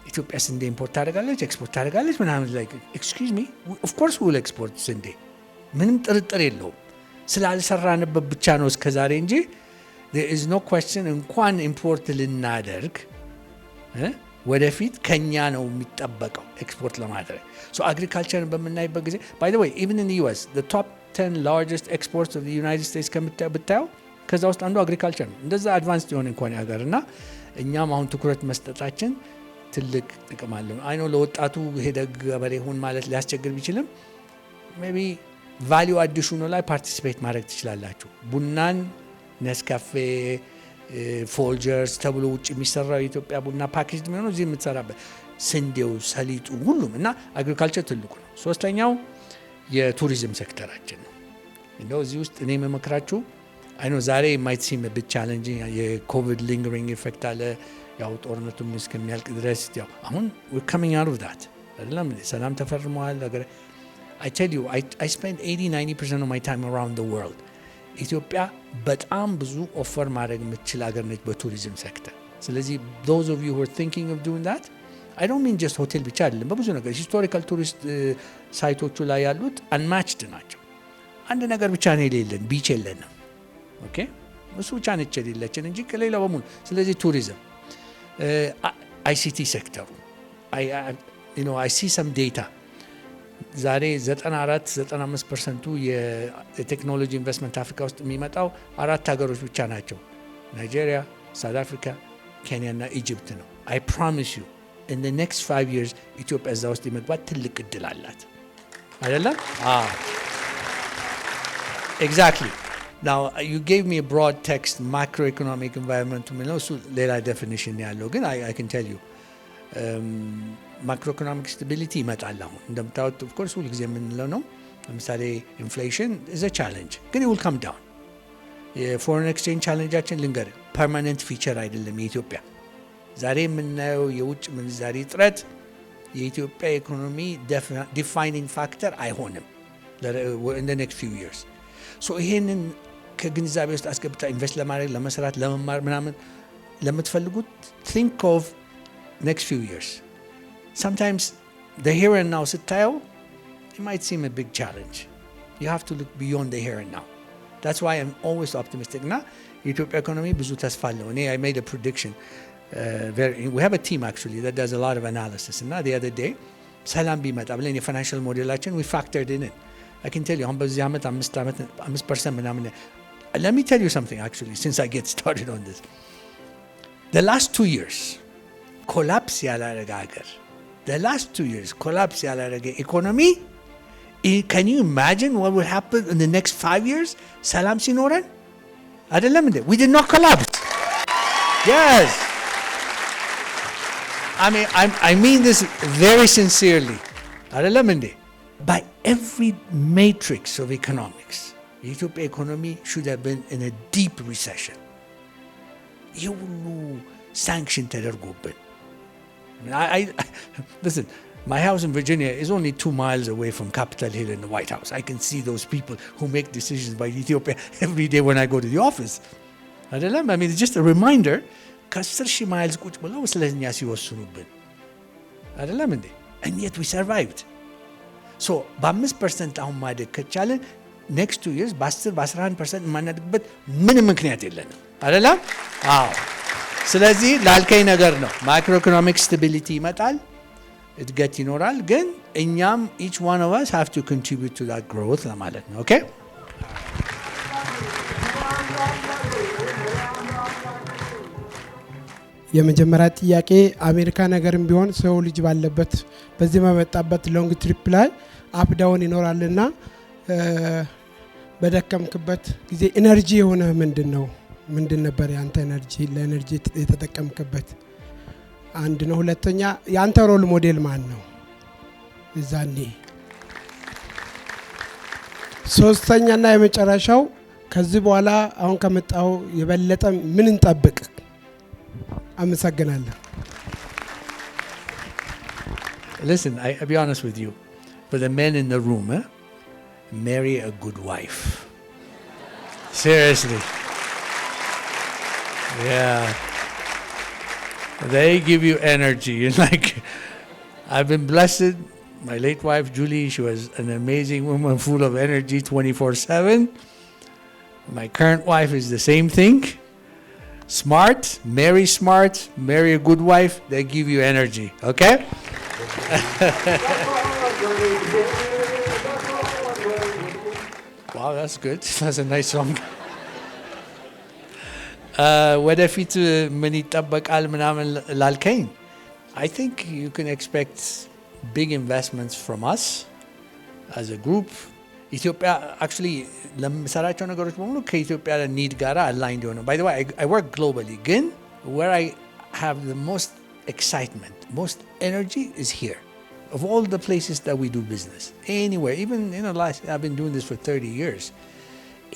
ኢትዮጵያ ስንዴ ኢምፖርት ታደርጋለች፣ ኤክስፖርት ታደርጋለች ምናምን። like excuse me, of course we will export ስንዴ፣ ምንም ጥርጥር የለውም። ስላልሰራንበት ብቻ ነው እስከዛሬ እንጂ there is no question እንኳን ኢምፖርት ልናደርግ ወደፊት ከኛ ነው የሚጠበቀው ኤክስፖርት ለማድረግ። so agriculture በምናይበት ጊዜ by the way even in the US the top 10 largest exports of the United States ከምታዩ ከዛ ውስጥ አንዱ አግሪካልቸር ነው። እንደዛ አድቫንስድ የሆነ እንኳን ሀገርና እኛም አሁን ትኩረት መስጠታችን ትልቅ ጥቅም አለው። አይ ኖ ለወጣቱ ሄደ ገበሬ ሁን ማለት ሊያስቸግር ቢችልም ሜቢ ቫልዩ አዲሽኑ ላይ ፓርቲሲፔት ማድረግ ትችላላችሁ። ቡናን ኔስካፌ ፎልጀርስ ተብሎ ውጭ የሚሰራው የኢትዮጵያ ቡና ፓኬጅ የሚሆነው እዚህ የምትሰራበት ስንዴው፣ ሰሊጡ፣ ሁሉም እና አግሪካልቸር ትልቁ ነው። ሶስተኛው የቱሪዝም ሴክተራችን ነው። እንደው እዚህ ውስጥ እኔ የምመክራችሁ አይኖ ዛሬ ማይት ሲም ቢት ቻሌንጅ የኮቪድ ሊንገሪንግ ኢፌክት አለ ያው ጦርነቱም እስከሚያልቅ ድረስ ያው አሁን we're coming out of that አይደለም ሰላም ተፈርሟል ነገር I tell you I spend 80-90% of my time around the world ኢትዮጵያ በጣም ብዙ ኦፈር ማድረግ የምትችል ሀገር ነች በቱሪዝም ሴክተር ስለዚህ those of you who are thinking of doing that I don't mean just ሆቴል ብቻ አይደለም በብዙ ነገር ሂስቶሪካል ቱሪስት ሳይቶቹ ላይ ያሉት unmatched ናቸው አንድ ነገር ብቻ ነው የሌለን ቢች የለንም ኦኬ እሱ ብቻ ነች የሌለችን እንጂ ከሌላው በሙሉ ስለዚህ ቱሪዝም ICT ሴክተሩ I see some data ዛሬ 94-95% የቴክኖሎጂ ኢንቨስትመንት አፍሪካ ውስጥ የሚመጣው አራት ሀገሮች ብቻ ናቸው ናይጄሪያ ሳውት አፍሪካ ኬንያ እና ኢጂፕት ነው I promise you in the next 5 years ኢትዮጵያ እዛ ውስጥ የመግባት ትልቅ እድል አላት አይደለም exactly now you gave me a broad text macroeconomic environment ምንለው እሱ ሌላ definition ያለው ግን I can tell you macroeconomic stability ይመጣል አሁን እንደምታውቁት of course ሁሉ ጊዜ የምንለው ነው ለምሳሌ inflation is a challenge ግን it will come down የፎሬን ኤክስቼንጅ ቻሌንጃችን ልንገር permanent feature አይደለም የኢትዮጵያ ዛሬ የምናየው የውጭ ምንዛሪ እጥረት የኢትዮጵያ ኢኮኖሚ defining factor አይሆንም in the next few years so ይሄንን ከግንዛቤ ውስጥ አስገብታ ኢንቨስት ለማድረግ ለመስራት ለመማር ምናምን ለምትፈልጉት think of next few years sometimes the here and now ስታየው it might seem a big challenge you have to look beyond the here and now that's why I'm always optimistic እና የኢትዮጵያ ኢኮኖሚ ብዙ ተስፋ አለው እኔ I made a prediction we have a team actually that does a lot of analysis እና the other day ሰላም ቢመጣ ብለን የፋይናንሻል ሞዴላችን we factored in it I can tell you አሁን በዚህ ዓመት 5% ምናምን let me tell you something actually since I get started on this the last 2 years collapse ያላረገ ሀገር the last 2 years collapse ያላረገ economy can you imagine what will happen in the next 5 years ሰላም ሲኖረን አይደለም እንዴ we did not collapse yes I mean this very sincerely አይደለም እንዴ by every matrix of economics የኢትዮጵያ ኢኮኖሚ should have been in a deep recession የሁሉ sanction ተደርጎብን listen my house in Virginia is only 2 miles away from Capitol Hill in the White House I can see those people who make decisions by Ethiopia every day when I go to the office አይደለም I mean it's just a reminder ከ10,000 miles ቁጭ ብለው ስለኛ ሲወስኑብን አይደለም እንዴ and yet we survived so በ5% አሁን ማደግ ከቻለን next 2 years በ10-11% ማናድግበት ምንም ምክንያት የለንም አይደለም አዎ ስለዚህ ላልከኝ ነገር ነው ማክሮ ኢኮኖሚክ ስታቢሊቲ ይመጣል እድገት ይኖራል ግን እኛም each one of us have to contribute to that growth ለማለት ነው ኦኬ የመጀመሪያ ጥያቄ አሜሪካ ነገርም ቢሆን ሰው ልጅ ባለበት በዚህ ማመጣበት ሎንግ ትሪፕ ላይ አፕ ዳውን ይኖራልና በደከምክበት ጊዜ ኢነርጂ የሆነ ምንድን ነበር ያንተ ኢነርጂ ለኢነርጂ የተጠቀምክበት አንድ ነው ሁለተኛ ያንተ ሮል ሞዴል ማን ነው እዛኔ ሶስተኛና የመጨረሻው ከዚህ በኋላ አሁን ከመጣው የበለጠ ምን እንጠብቅ አመሰግናለሁ Listen, I'll be honest with you. For the men in the room, marry a good wife. Seriously. Yeah. They give you energy. Like, I've been blessed. My late wife, Julie, she was an amazing woman full of energy 24/7. My current wife is the same thing. Smart, marry a good wife, they give you energy, okay? Wow, that's good. That's a nice song. ወደፊት ምን ይጠበቃል ምናምን ላልከኝ I think you can expect big investments from us as a group. ኢትዮጵያ actually ለምሰራቸው ነገሮች በሙሉ ከኢትዮጵያ need ጋራ aligned ሆነ. By the way, I work globally. ግን where I have the most excitement, most energy is here. Of all the places that we do business, anywhere, even I've been doing this for 30 years,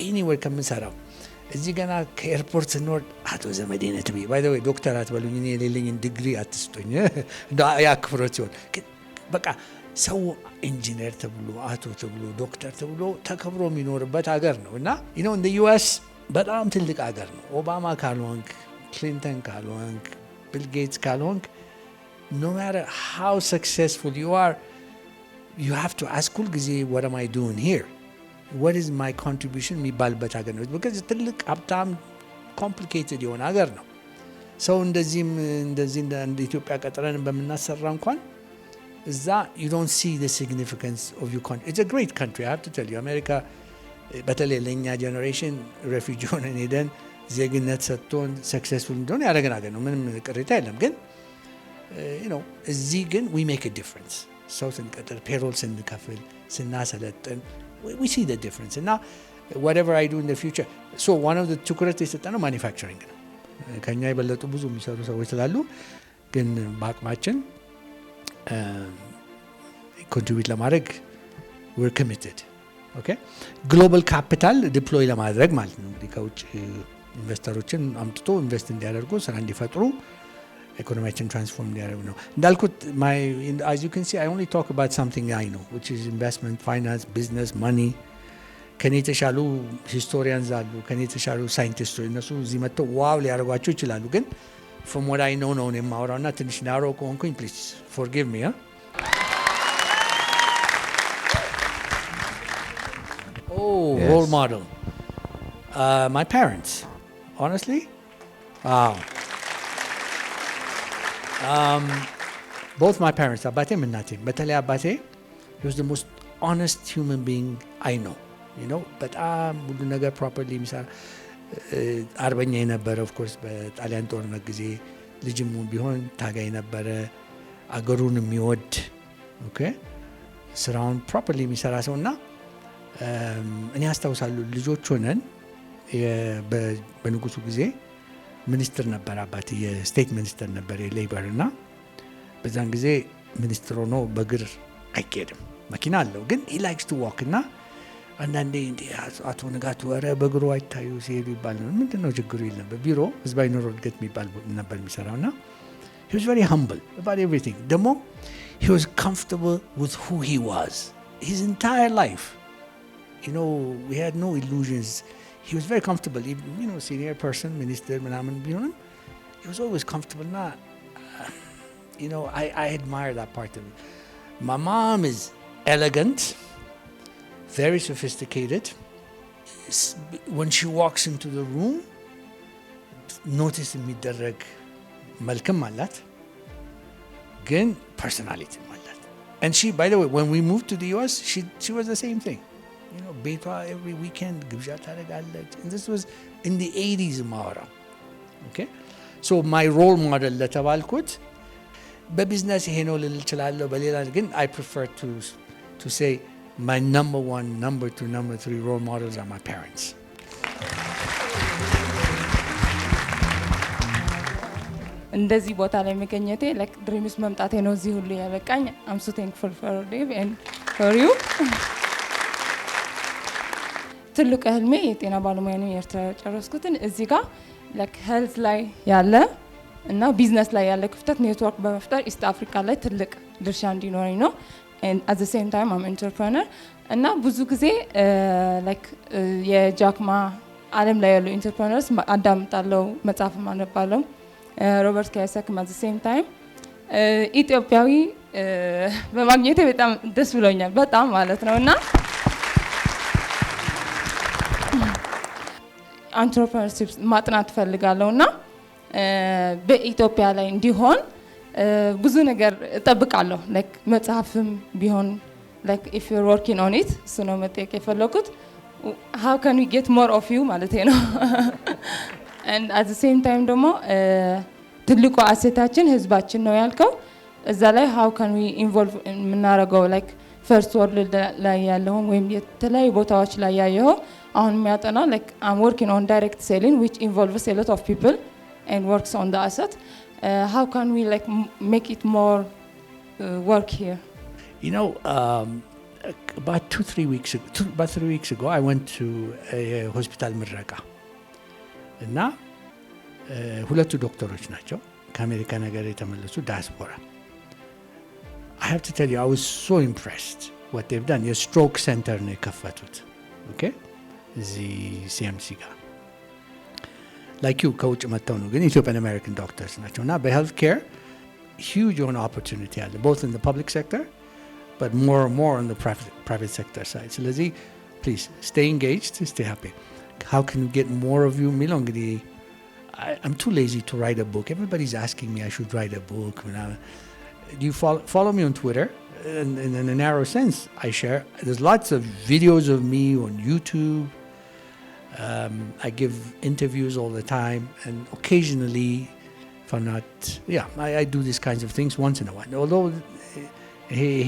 anywhere ከምንሰራው እዚህ ገና ከኤርፖርት ስንወርድ አቶ ዘመዴነህ ትቢ by the way ዶክተር አትበሉኝ እኔ የሌለኝን ዲግሪ አትስጡኝ ያክፍሮት ሲሆን በቃ ሰው ኢንጂነር ተብሎ አቶ ተብሎ ዶክተር ተብሎ ተከብሮ የሚኖርበት ሀገር ነው እና in the US በጣም ትልቅ ሀገር ነው ኦባማ ካልሆንክ ክሊንተን ካልሆንክ ቢል ጌትስ ካልሆንክ no matter how successful you are you have to ask ሁል ጊዜ what am I doing here what is my contribution የሚባልበት ሀገር ነው because ትልቅ ሀብታም complicated የሆነ ሀገር ነው ሰው እንደዚህ እንደ ኢትዮጵያ ቀጥረን በመናሰራ እንኳን እዛ you don't see the significance of your country. It's a great country, I have to tell you. America በተለይ ለኛ ጀነሬሽን ሬፊጂ ሆነን ሄደን ዜግነት ሰጥቶን ሰክሰስፉል እንደሆነ ያደረገን ሀገር ነው ምንም ቅሬታ የለም ግን እዚህ ግን we make a difference ሰው ስንቀጥር ፔሮል ስንከፍል ስናሰለጥን we see the difference እና whatever I do in the future so one of the ትኩረት የሰጠነው ማኒፋክቸሪንግ ነው ከኛ የበለጡ ብዙ የሚሰሩ ሰዎች ስላሉ ግን በአቅማችን ኮንትሪቢዩት ለማድረግ we're committed okay global capital deploy ለማድረግ ማለት ነው እንግዲህ ከውጭ ኢንቨስተሮችን አምጥቶ ኢንቨስት እንዲያደርጉ ስራ እንዲፈጥሩ ኢኮኖሚያችን ትራንስፎርም እንዲያደርጉ ነው እንዳልኩት as you can see I only talk about something I know which is investment finance business money ከኔ የተሻሉ ሂስቶሪያንስ አሉ ከኔ የተሻሉ ሳይንቲስቶች እነሱ እዚህ መጥተው ዋው ሊያደርጓቸው ይችላሉ ግን from what I know ነው የማወራውና ትንሽ ናሮ ከሆንኩኝ please forgive me Yes. Role model my parents honestly wow both my parents አባቴም እናቴም በተለይ አባቴ he was the most honest human being I know በጣም ሁሉ ነገር properly የሚሰራ አርበኛ የነበረ of course በጣሊያን ጦርነት ጊዜ ልጅም ቢሆን ታጋይ ነበረ አገሩን የሚወድ okay ስራውን properly የሚሰራ ሰውና እኔ አስታውሳለሁ ልጆች ሆነን በንጉሱ ጊዜ ሚኒስትር ነበር አባቴ የስቴት ሚኒስትር ነበር የሌበር እና በዛን ጊዜ ሚኒስትር ሆኖ በእግር አይኬድም መኪና አለው ግን he likes to walk እና አንዳንዴ አቶ ንጋቱ ወረ በእግሩ አይታዩ ሲሄዱ ይባል ነው ምንድነው ችግሩ የለም በቢሮ ህዝባዊ ኑሮ እድገት የሚባል ነበር የሚሰራውና he was very humble about everything ደግሞ he was comfortable with who he was his entire life we had no illusions he was very comfortable senior person minister ምናምን ቢሆንም he was always comfortable now I admire that part of it my mom is elegant very sophisticated when she walks into the room notice የሚደረግ መልክም አላት ግን personality አላት and she by the way when we moved to the US she was the same thing ቤቷ every weekend ግብዣ ታደርጋለች and this was in the 80s ማወራ okay so my role model ለተባልኩት በቢዝነስ ይሄ ነው ልል እችላለሁ በሌላ ግን I prefer to say my number 1 number 2 number 3 role models are my parents እንደዚህ ቦታ ላይ መገኘቴ like ድሪምስ መምጣቴ ነው እዚህ ሁሉ ያበቃኝ I'm so thankful for Dave and for you ትልቁ ህልሜ የጤና ባለሙያ ነው ኤርትራ ጨረስኩትን እዚህ ጋር like health ላይ ያለ እና ቢዝነስ ላይ ያለ ክፍተት ኔትወርክ በመፍጠር ኢስት አፍሪካ ላይ ትልቅ ድርሻ እንዲኖረኝ ነው and at the same time I'm entrepreneur እና ብዙ ጊዜ like የጃክማ ዓለም ላይ ያሉ ኢንተርፕረነርስ አዳምጣለሁ መጽሐፍ ማነባለሁ ሮበርት ካይሰክም at the same time ኢትዮጵያዊ በማግኘቴ በጣም ደስ ብሎኛል በጣም ማለት ነውና entrepreneurship ማጥናት ፈልጋለሁና በኢትዮጵያ ላይ እንዲሆን ብዙ ነገር እጠብቃለሁ like መጽሐፍም ቢሆን like if you're working on it so ነው መጠየቅ የፈለኩት how can we get more of you ማለት ነው and at the same time ደግሞ ትልቁ አሴታችን ህዝባችን ነው ያልከው እዛ ላይ how can we involve የምናደርገው like first world ላይ ያለው ወይም የተለያዩ ቦታዎች ላይ ያየው አሁን የሚያጠናው like I'm working on direct selling which involves a lot of people and works on the asset. How can we like make it more work here? You know, about 3 weeks ago, I went to a hospital Mirraka. እና ሁለቱ ዶክተሮች ናቸው ከአሜሪካ ነገር የተመለሱ ዳያስፖራ. I have to tell you, I was so impressed what they've done. የስትሮክ ሴንተር ነው የከፈቱት. Okay? እዚህ CMC ጋር like you ከውጭ መጥተው ነው ግን ኢትዮጵያን አሜሪካን ዶክተርስ ናቸው እና በሄልት ኬር huge የሆነ opportunity አለ both in the public sector but more on the private sector side. ስለዚህ please stay engaged, stay happy. How can we get more of you? የሚለው እንግዲህ I'm too lazy to write a book. Everybody's asking me I should write a book. Do you follow me on Twitter? In a narrow sense, I share. There's lots of videos of me on YouTube. I give interviews all the time, and occasionally, if I'm not, I do these kinds of things once in a while. Although,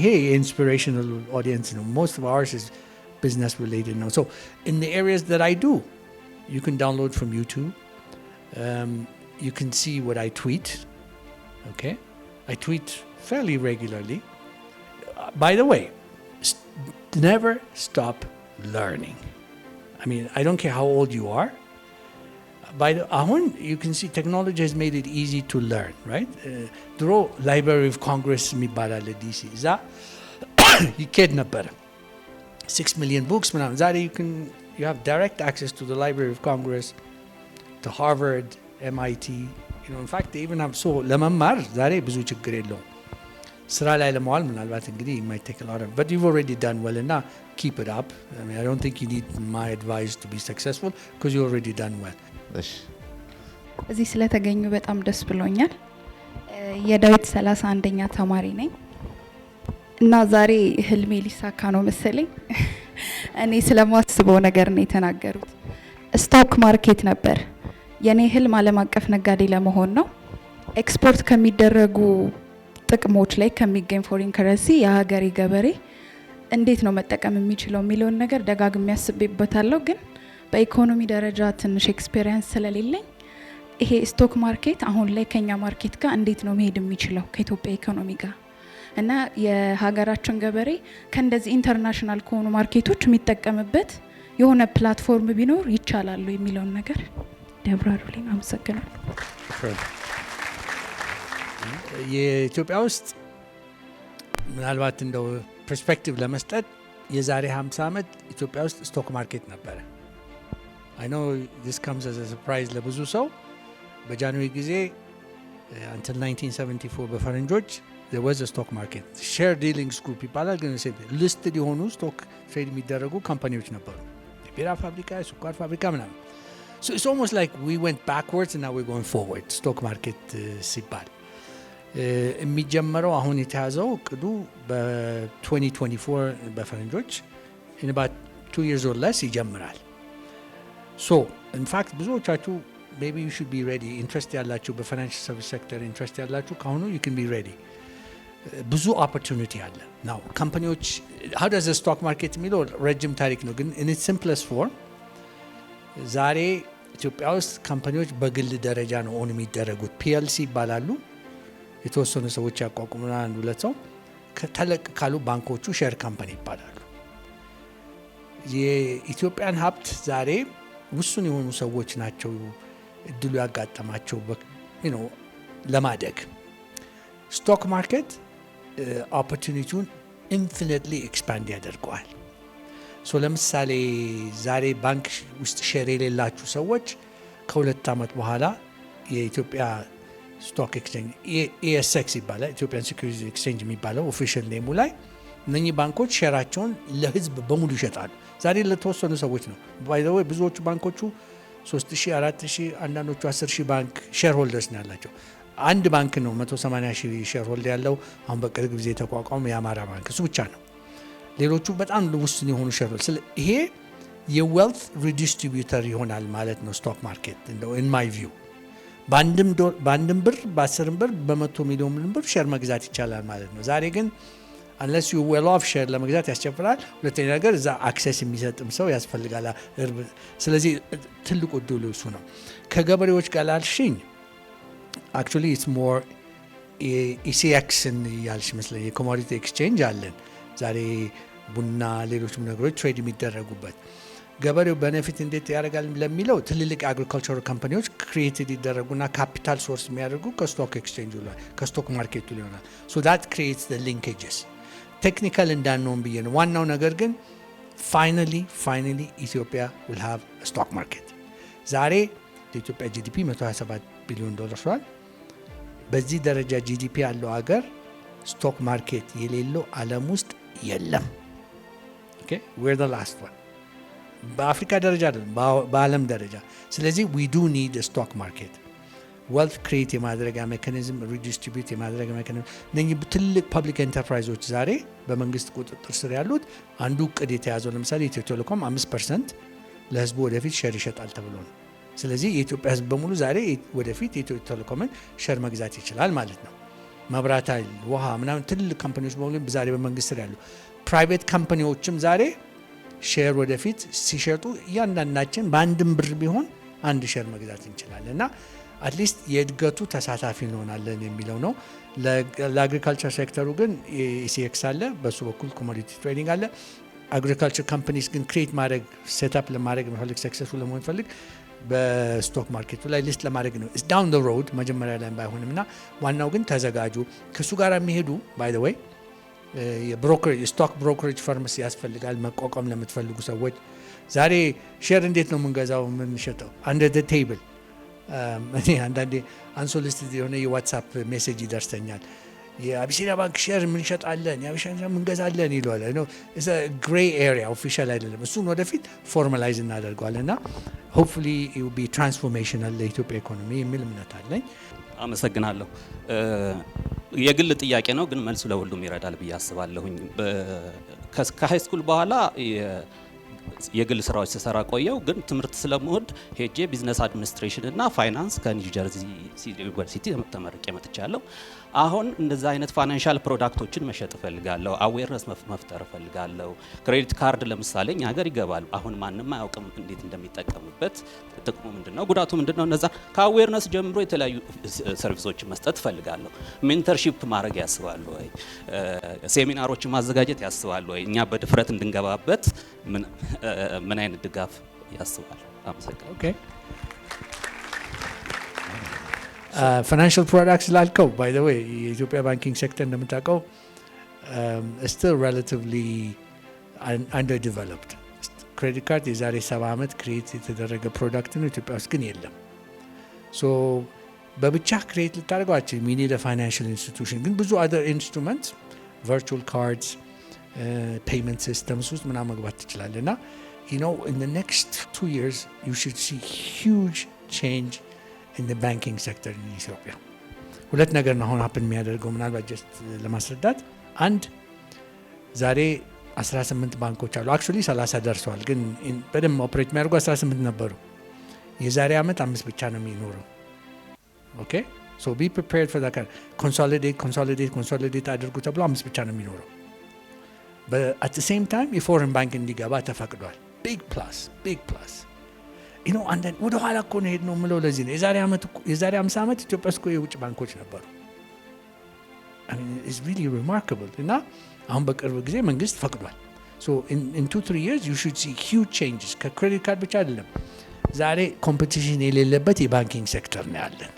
hey, inspirational audience, most of ours is business related now. So, in the areas that I do, you can download from YouTube. You can see what I tweet. Okay, I tweet fairly regularly. By the way, never stop learning. I mean, I don't care how old you are. You can see technology has made it easy to learn, right? ድሮ Library of Congress የሚባል DC እዛ ይኬድ ነበረ 6 million books ምናምን ዛሬ you have direct access to the Library of Congress, to Harvard, MIT. In fact, they even have ለመማር ዛሬ ብዙ ችግር የለውም. ስራ ላይ ለመዋል ምናልባት እንግዲህ it might take a lot of, but you've already done well እና keep it up. I mean, I don't think you need my advice to be successful because you've already done well. እዚህ ስለተገኙ በጣም ደስ ብሎኛል። የዳዊት 31ኛ ተማሪ ነኝ እና ዛሬ ህልሜ ሊሳካ ነው መሰለኝ። እኔ ስለማስበው ነገር ነው የተናገሩት። ስቶክ ማርኬት ነበር የኔ ህልም ዓለም አቀፍ ነጋዴ ለመሆን ነው። ኤክስፖርት ከሚደረጉ ጥቅሞች ላይ ከሚገኝ ፎሪን ከረንሲ የሀገሬ ገበሬ እንዴት ነው መጠቀም የሚችለው የሚለውን ነገር ደጋግሜ ያስብበታለሁ። ግን በኢኮኖሚ ደረጃ ትንሽ ኤክስፒሪየንስ ስለሌለኝ ይሄ ስቶክ ማርኬት አሁን ላይ ከኛ ማርኬት ጋር እንዴት ነው መሄድ የሚችለው ከኢትዮጵያ ኢኮኖሚ ጋር እና የሀገራችን ገበሬ ከእንደዚህ ኢንተርናሽናል ከሆኑ ማርኬቶች የሚጠቀምበት የሆነ ፕላትፎርም ቢኖር ይቻላል የሚለውን ነገር ደብራሩልኝ። አመሰግናለሁ። የኢትዮጵያ ውስጥ ምናልባት እንደው ፐርስፔክቲቭ ለመስጠት የዛሬ 50 ዓመት ኢትዮጵያ ውስጥ ስቶክ ማርኬት ነበረ። I know this comes as a surprise ለብዙ ሰው። በጃንዋሪ ጊዜ until 1974 በፈረንጆች there was a stock market. Share dealings group ይባላል ግን listed የሆኑ ስቶክ ትሬድ የሚደረጉ ካምፓኒዎች ነበሩ። የቢራ ፋብሪካ፣ የስኳር ፋብሪካ ምናምን። So it's almost like we went backwards and now we're going forward. ስቶክ ማርኬት ሲባል የሚጀመረው አሁን የተያዘው ቅዱ በ2024 በፈረንጆች in about 2 years or less ይጀምራል። So in fact ብዙዎቻችሁ maybe you should be ready. ኢንትረስት ያላችሁ በፋይናንሻል ሰርቪስ ሴክተር ኢንትረስት ያላችሁ ካሁኑ you can be ready. ብዙ ኦፖርቹኒቲ አለ። now ካምፓኒዎች how does the stock market የሚለው ረጅም ታሪክ ነው ግን in its simplest form ዛሬ ኢትዮጵያ ውስጥ ካምፓኒዎች በግል ደረጃ ነው ኦን የሚደረጉት። PLC ይባላሉ። የተወሰኑ ሰዎች ያቋቁሙና አንድ ሁለት ሰው ከተለቅ ካሉ ባንኮቹ ሼር ካምፓኒ ይባላሉ። የኢትዮጵያን ሀብት ዛሬ ውሱን የሆኑ ሰዎች ናቸው እድሉ ያጋጠማቸው ለማደግ። ስቶክ ማርኬት ኦፖርቹኒቲውን ኢንፊኒትሊ ኤክስፓንድ ያደርገዋል። ሶ ለምሳሌ ዛሬ ባንክ ውስጥ ሼር የሌላችሁ ሰዎች ከሁለት ዓመት በኋላ የኢትዮጵያ ስቶክ ኤክስቼንጅ ESX ይባላል፣ ኢትዮጵያን ሴኩሪቲስ ኤክስቼንጅ የሚባለው ኦፊሻል ኔሙ ላይ እነኚህ ባንኮች ሼራቸውን ለህዝብ በሙሉ ይሸጣሉ። ዛሬ ለተወሰኑ ሰዎች ነው። ባይ ዘ ወይ ብዙዎቹ ባንኮቹ 3000 4000 አንዳንዶቹ 10000 ባንክ ሼር ሆልደርስ ነው ያላቸው። አንድ ባንክ ነው 180,000 ሼር ሆልደር ያለው አሁን በቅርብ ጊዜ የተቋቋመው የአማራ ባንክ እሱ ብቻ ነው። ሌሎቹ በጣም ውስን የሆኑ ሼር ሆልደር። ይሄ የዌልት ሪዲስትሪቢዩተር ይሆናል ማለት ነው ስቶክ ማርኬት እንደው in my view በአንድም ብር በ10 ብር በ100 ሚሊዮን ብር ሼር መግዛት ይቻላል ማለት ነው። ዛሬ ግን unless you well off ሼር ለመግዛት ያስቸግራል። ሁለተኛ ነገር እዛ አክሰስ የሚሰጥም ሰው ያስፈልጋል። ስለዚህ ትልቁ እድሉ እሱ ነው። ከገበሬዎች ጋር ላልሽኝ actually it's more ኢሲኤክስን ያልሽ ይመስለኝ የኮሞዲቲ ኤክስቼንጅ አለን ዛሬ ቡና ሌሎችም ነገሮች ትሬድ የሚደረጉበት ገበሬው ቤኔፊት እንዴት ያደርጋል ለሚለው ትልልቅ አግሪካልቸራል ካምፓኒዎች ክሪኤትድ ይደረጉና ካፒታል ሶርስ የሚያደርጉ ከስቶክ ኤክስቼንጅ ላይ ከስቶክ ማርኬቱ ይሆናል ሶ ዳት ክሪኤትስ ዘ ሊንኬጅስ ቴክኒካል እንዳንሆን ብዬ ነው ዋናው ነገር ግን ፋይናሊ ኢትዮጵያ will have a stock market ዛሬ የኢትዮጵያ ጂዲፒ 127 ቢሊዮን ዶላር ሆኗል በዚህ ደረጃ ጂዲፒ ያለው ሀገር ስቶክ ማርኬት የሌለው ዓለም ውስጥ የለም ኦኬ we're the last one በአፍሪካ ደረጃ አይደለም በዓለም ደረጃ ስለዚህ we do need a stock market wealth create የማድረጊያ ሜካኒዝም redistribute የማድረጊያ ሜካኒዝም እነኚህ ትልቅ ፐብሊክ ኤንተርፕራይዞች ዛሬ በመንግስት ቁጥጥር ስር ያሉት አንዱ እቅድ የተያዘው ለምሳሌ ኢትዮ ቴሌኮም 5% ለህዝቡ ወደፊት ሼር ይሸጣል ተብሎ ነው ስለዚህ የኢትዮጵያ ህዝብ በሙሉ ዛሬ ወደፊት የኢትዮ ቴሌኮምን ሼር መግዛት ይችላል ማለት ነው መብራት ኃይል ውሃ ምናምን ትልቅ ካምፓኒዎች በሙሉ ዛሬ በመንግስት ስር ያሉ ፕራይቬት ካምፓኒዎችም ዛሬ ሼር ወደፊት ሲሸጡ እያንዳንዳችን በአንድም ብር ቢሆን አንድ ሼር መግዛት እንችላለን እና አትሊስት የእድገቱ ተሳታፊ እንሆናለን የሚለው ነው ለአግሪካልቸር ሴክተሩ ግን ኢሲኤክስ አለ በሱ በኩል ኮሞዲቲ ትሬዲንግ አለ አግሪካልቸር ካምፓኒስ ግን ክሬት ማድረግ ሴትአፕ ለማድረግ የሚፈልግ ሰክሰስፉል ለመሆን ፈልግ በስቶክ ማርኬቱ ላይ ሊስት ለማድረግ ነው ኢትስ ዳውን ዘ ሮድ መጀመሪያ ላይ ባይሆንም እና ዋናው ግን ተዘጋጁ ከሱ ጋር የሚሄዱ ባይ ዘ ዌይ የስቶክ ብሮከሬጅ ፈርምስ ያስፈልጋል መቋቋም ለምትፈልጉ ሰዎች ዛሬ ሼር እንዴት ነው የምንገዛው የምንሸጠው አንደር ዘ ቴብል እኔ አንዳንዴ አንሶሊሲትድ የሆነ የዋትሳፕ ሜሴጅ ይደርሰኛል የአቢሲኒያ ባንክ ሼር ምንሸጣለን የአቢሲኒያ ምንገዛለን ይሏል ነው ኢትስ አ ግሬይ ኤሪያ ኦፊሻል አይደለም እሱን ወደፊት ፎርማላይዝ እናደርገዋለን እና ሆፕፉሊ ኢት ዊል ቢ ትራንስፎርሜሽናል ለኢትዮጵያ ኢኮኖሚ የሚል እምነት አለኝ አመሰግናለሁ የግል ጥያቄ ነው ግን መልሱ ለሁሉም ይረዳል ብዬ አስባለሁኝ ከሃይ ስኩል በኋላ የግል ስራዎች ስሰራ ቆየው ግን ትምህርት ስለምወድ ሄጄ ቢዝነስ አድሚኒስትሬሽን እና ፋይናንስ ከኒው ጀርዚ ዩኒቨርሲቲ ተመርቄ መጥቻለሁ አሁን እንደዛ አይነት ፋይናንሻል ፕሮዳክቶችን መሸጥ ፈልጋለሁ አዌርነስ መፍጠር ፈልጋለሁ ክሬዲት ካርድ ለምሳሌ እኛ ሀገር ይገባል አሁን ማንንም አያውቅም እንዴት እንደሚጠቀምበት ጥቅሙ ምንድነው ጉዳቱ ምንድነው እነዛ ከአዌርነስ ጀምሮ የተለያዩ ሰርቪሶችን መስጠት ፈልጋለሁ ሜንተርሺፕ ማድረግ ያስባሉ ወይ ሴሚናሮችን ማዘጋጀት ያስባሉ ወይ እኛ በድፍረት እንድንገባበት ምን አይነት ድጋፍ ያስባል አመሰግናለሁ ኦኬ ፋይናንሻል ፕሮዳክትስ ላልከው ባይ ዘ ዌይ የኢትዮጵያ ባንኪንግ ሴክተር እንደምታውቀው still relatively underdeveloped ክሬዲት ካርድ የዛሬ 70 ዓመት ክሬት የተደረገ ፕሮዳክት ነው ኢትዮጵያ ውስጥ ግን የለም ሶ በብቻ ክሬት ልታደርገው አትችልም you need a financial institution ግን ብዙ other instruments virtual cards payment systems ውስጥ ምናምን መግባት ትችላለህ እና you know in the next 2 years you should see huge change in the banking sector in Ethiopia ሁለት ነገር ነው አሁን ሀፕን የሚያደርገው ምናልባት ጀስት ለማስረዳት አንድ ዛሬ 18 ባንኮች አሉ አክቹሊ 30 ደርሰዋል ግን በደንብ ኦፕሬት የሚያደርጉ 18 ነበሩ የዛሬ ዓመት 5 ብቻ ነው የሚኖረው ኦኬ so be prepared for that consolidate አድርጉ ተብሎ 5 ብቻ ነው የሚኖረው but at the same time የፎሬን ባንክ እንዲገባ ተፈቅዷል big plus you know and then ወደ ኋላ እኮ ነው ሄድ ነው ምለው ለዚህ ነው የዛሬ 50 ዓመት ኢትዮጵያ ውስጥ የውጭ ባንኮች ነበሩ I mean it's really remarkable እና አሁን በቅርብ ጊዜ መንግስት ፈቅዷል so in 2-3 years you should see huge changes ከክሬዲት ካርድ ብቻ አይደለም ዛሬ ኮምፒቲሽን የሌለበት የባንኪንግ ሴክተር ነው ያለን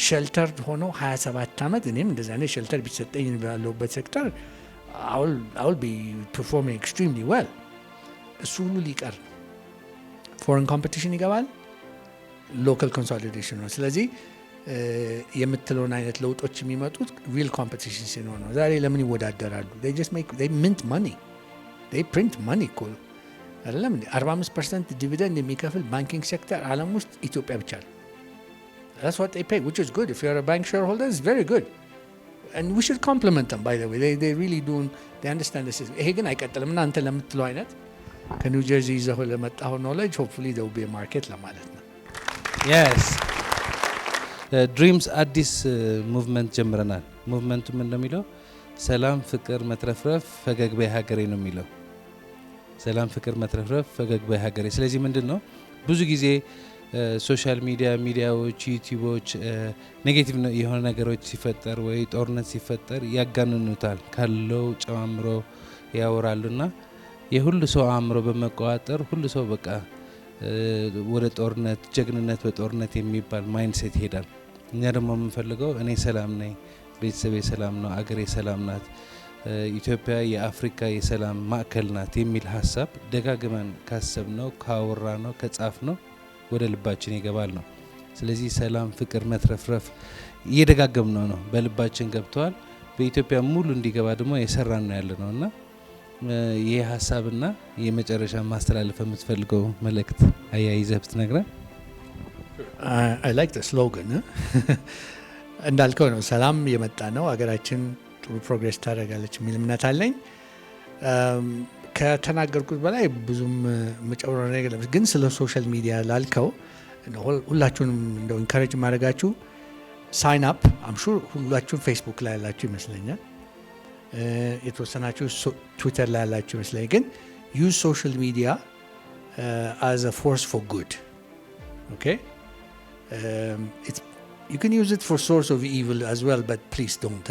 ሼልተር ሆኖ 27 ዓመት እኔም እንደዛ ነው ሼልተር ቢሰጠኝ ባለውበት ሴክተር I will be performing extremely well እሱ ሁሉ ሊቀር ፎሬን ኮምፒቲሽን ይገባል ሎካል ኮንሶሊዴሽን ነው ስለዚህ የምትለውን አይነት ለውጦች የሚመጡት ሪል ኮምፒቲሽን ሲኖር ነው ዛሬ ለምን ይወዳደራሉ they mint money they print money እኮ አይደለም 45% ዲቪደንድ የሚከፍል ባንኪንግ ሴክተር ዓለም ውስጥ ኢትዮጵያ ብቻ ነው that's what they pay which is good if you're a bank shareholder it's very good and we should compliment them by the way they really do they understand this ይሄ ግን አይቀጥልም እና አንተ ለምትለው አይነት ከኒው ጀርዚ ይዘው ለመጣው ኖሌጅ ሆፕፉሊ there will be a market ለማለት ነው yes ድሪምስ አዲስ ሙቭመንት ጀምረናል ሙቭመንቱ ምን እንደሚለው ሰላም ፍቅር መትረፍረፍ ፈገግ በይ ሀገሬ ነው የሚለው ሰላም ፍቅር መትረፍረፍ ፈገግ በይ ሀገሬ ስለዚህ ምንድነው ብዙ ጊዜ ሶሻል ሚዲያዎች ዩቲዩቦች ኔጌቲቭ የሆነ ነገሮች ሲፈጠር ወይ ጦርነት ሲፈጠር ያጋንኑታል ካለው ጨማምሮ ያወራሉና የሁሉ ሰው አእምሮ በመቋጠር ሁሉ ሰው በቃ ወደ ጦርነት ጀግንነት በጦርነት የሚባል ማይንድሴት ይሄዳል። እኛ ደግሞ የምንፈልገው እኔ ሰላም ነኝ፣ ቤተሰቤ ሰላም ነው፣ አገሬ ሰላም ናት፣ ኢትዮጵያ የአፍሪካ የሰላም ማዕከል ናት የሚል ሀሳብ ደጋግመን ካሰብነው ካወራነው ከጻፍነው ወደ ልባችን ይገባል ነው። ስለዚህ ሰላም፣ ፍቅር፣ መትረፍረፍ እየደጋገምነው ነው በልባችን ገብቷል። በኢትዮጵያ ሙሉ እንዲገባ ደግሞ የሰራን ነው ያለ ነውና ይሄ ሀሳብና የመጨረሻ ማስተላለፍ የምትፈልገው መልእክት አያይዘህ ብትነግረን። I like the slogan እንዳልከው ነው ሰላም የመጣ ነው ሀገራችን ጥሩ ፕሮግሬስ ታደርጋለች የሚል እምነት አለኝ። ከተናገርኩት በላይ ብዙም መጨመር ነገር የለም። ግን ስለ ሶሻል ሚዲያ ላልከው ሁላችሁንም እንደው ኢንካሬጅ ማድረጋችሁ ሳይን አፕ አም ሹር ሁላችሁም ፌስቡክ ላይ ያላችሁ ይመስለኛል፣ የተወሰናችሁ ትዊተር ላይ ያላችሁ ይመስለኛል። ግን ዩዝ ሶሻል ሚዲያ as a force for good. Okay? You can use it for source of evil as well, but please don't.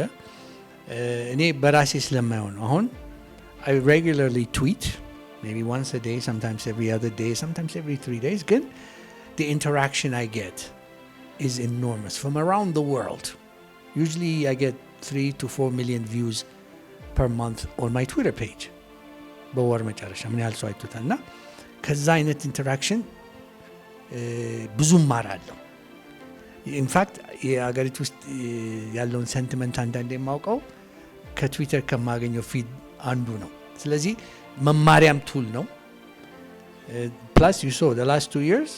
እኔ በራሴ ስለማይሆን አሁን I regularly tweet, maybe once a day, sometimes every other day, sometimes every 3 days. ግን the interaction I get is enormous from around the world. Usually I get 3 to 4 million views per month on my Twitter page. በወር መጨረሻ ምን ያህል ሰው አይቶታል እና ከዛ አይነት ኢንተራክሽን ብዙ ማራለሁ። ኢንፋክት የአገሪቱ ውስጥ ያለውን ሴንቲመንት አንዳንዴ የማውቀው ከትዊተር ከማገኘው ፊድ አንዱ ነው። ስለዚህ መማሪያም ቱል ነው። ፕላስ ዩ ሶ the last 2 years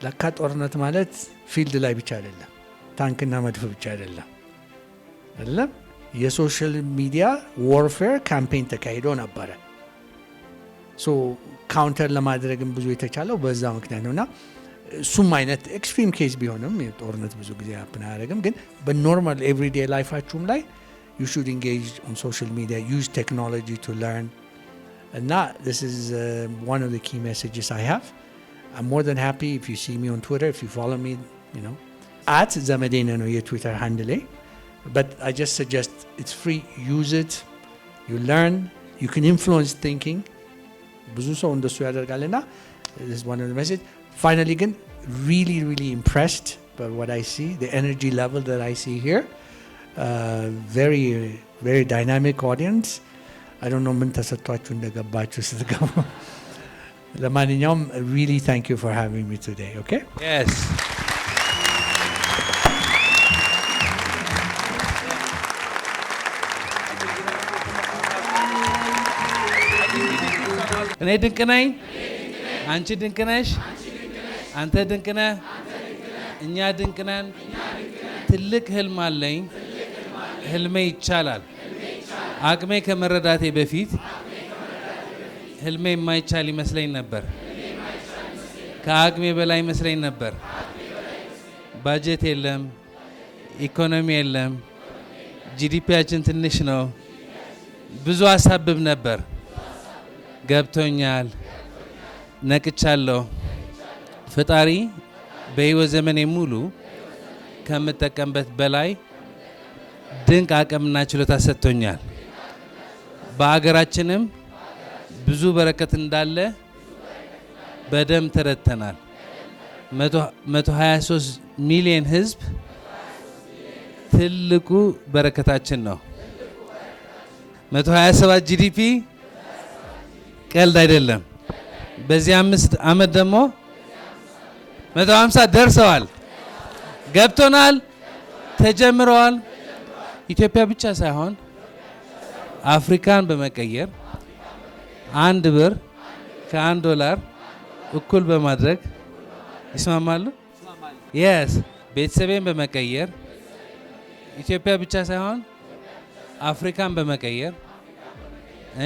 ለካ ጦርነት ማለት ፊልድ ላይ ብቻ አይደለም፣ ታንክና መድፍ ብቻ አይደለም አይደለም። የሶሻል ሚዲያ ዋርፌር ካምፔን ተካሂዶ ነበረ። ሶ ካውንተር ለማድረግም ብዙ የተቻለው በዛ ምክንያት ነውና እሱም አይነት ኤክስትሪም ኬዝ ቢሆንም ጦርነት ብዙ ጊዜ ሀፕን አያደርግም። ግን በኖርማል ኤቭሪዴይ ላይፋችሁም ላይ you should engage on social media, use technology to learn. And now this is one of the key messages I have. I'm more than happy if you see me on Twitter, if you follow me, you know, at ዘመዴነህ ነው የትዊተር ሃንድሌ. But I just suggest it's free, use it, you learn, you can influence thinking. ብዙ ሰው እንደሱ ያደርጋልና this is one of the message. Finally again, really impressed by what I see, the energy level that I see here. Very dynamic audience. I don't know ምን ተሰጥቷችሁ እንደገባችሁ ስትገቡ። ለማንኛውም really thank you for having me today. Okay? Yes. እኔ ድንቅ ነኝ፣ አንቺ ድንቅ ነሽ፣ አንተ ድንቅ ነህ፣ እኛ ድንቅ ነን። ትልቅ ህልም አለኝ፣ ህልሜ ይቻላል። አቅሜ ከመረዳቴ በፊት ህልሜ የማይቻል ይመስለኝ ነበር፣ ከአቅሜ በላይ ይመስለኝ ነበር። ባጀት የለም፣ ኢኮኖሚ የለም፣ ጂዲፒያችን ትንሽ ነው። ብዙ አሳብብ ነበር። ገብቶኛል፣ ነቅቻለሁ። ፈጣሪ በህይወት ዘመኔ ሙሉ ከምጠቀምበት በላይ ድንቅ አቅምና ችሎታ ሰጥቶኛል። በሀገራችንም ብዙ በረከት እንዳለ በደንብ ተረድተናል። 123 ሚሊዮን ህዝብ ትልቁ በረከታችን ነው። 127 ጂዲፒ ቀልድ አይደለም። በዚህ 5 ዓመት ደግሞ 150 ደርሰዋል። ገብቶናል፣ ተጀምረዋል። ኢትዮጵያ ብቻ ሳይሆን አፍሪካን በመቀየር 1 ብር ከ1 ዶላር እኩል በማድረግ ይስማማሉ? የስ ቤተሰቤን በመቀየር ኢትዮጵያ ብቻ ሳይሆን አፍሪካን በመቀየር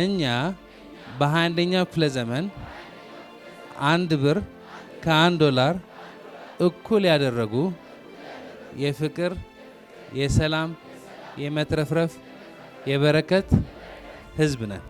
እኛ በ21ኛው ክፍለ ዘመን 1 ብር ከ1 ዶላር እኩል ያደረጉ የፍቅር፣ የሰላም፣ የመትረፍረፍ፣ የበረከት ህዝብ ነን።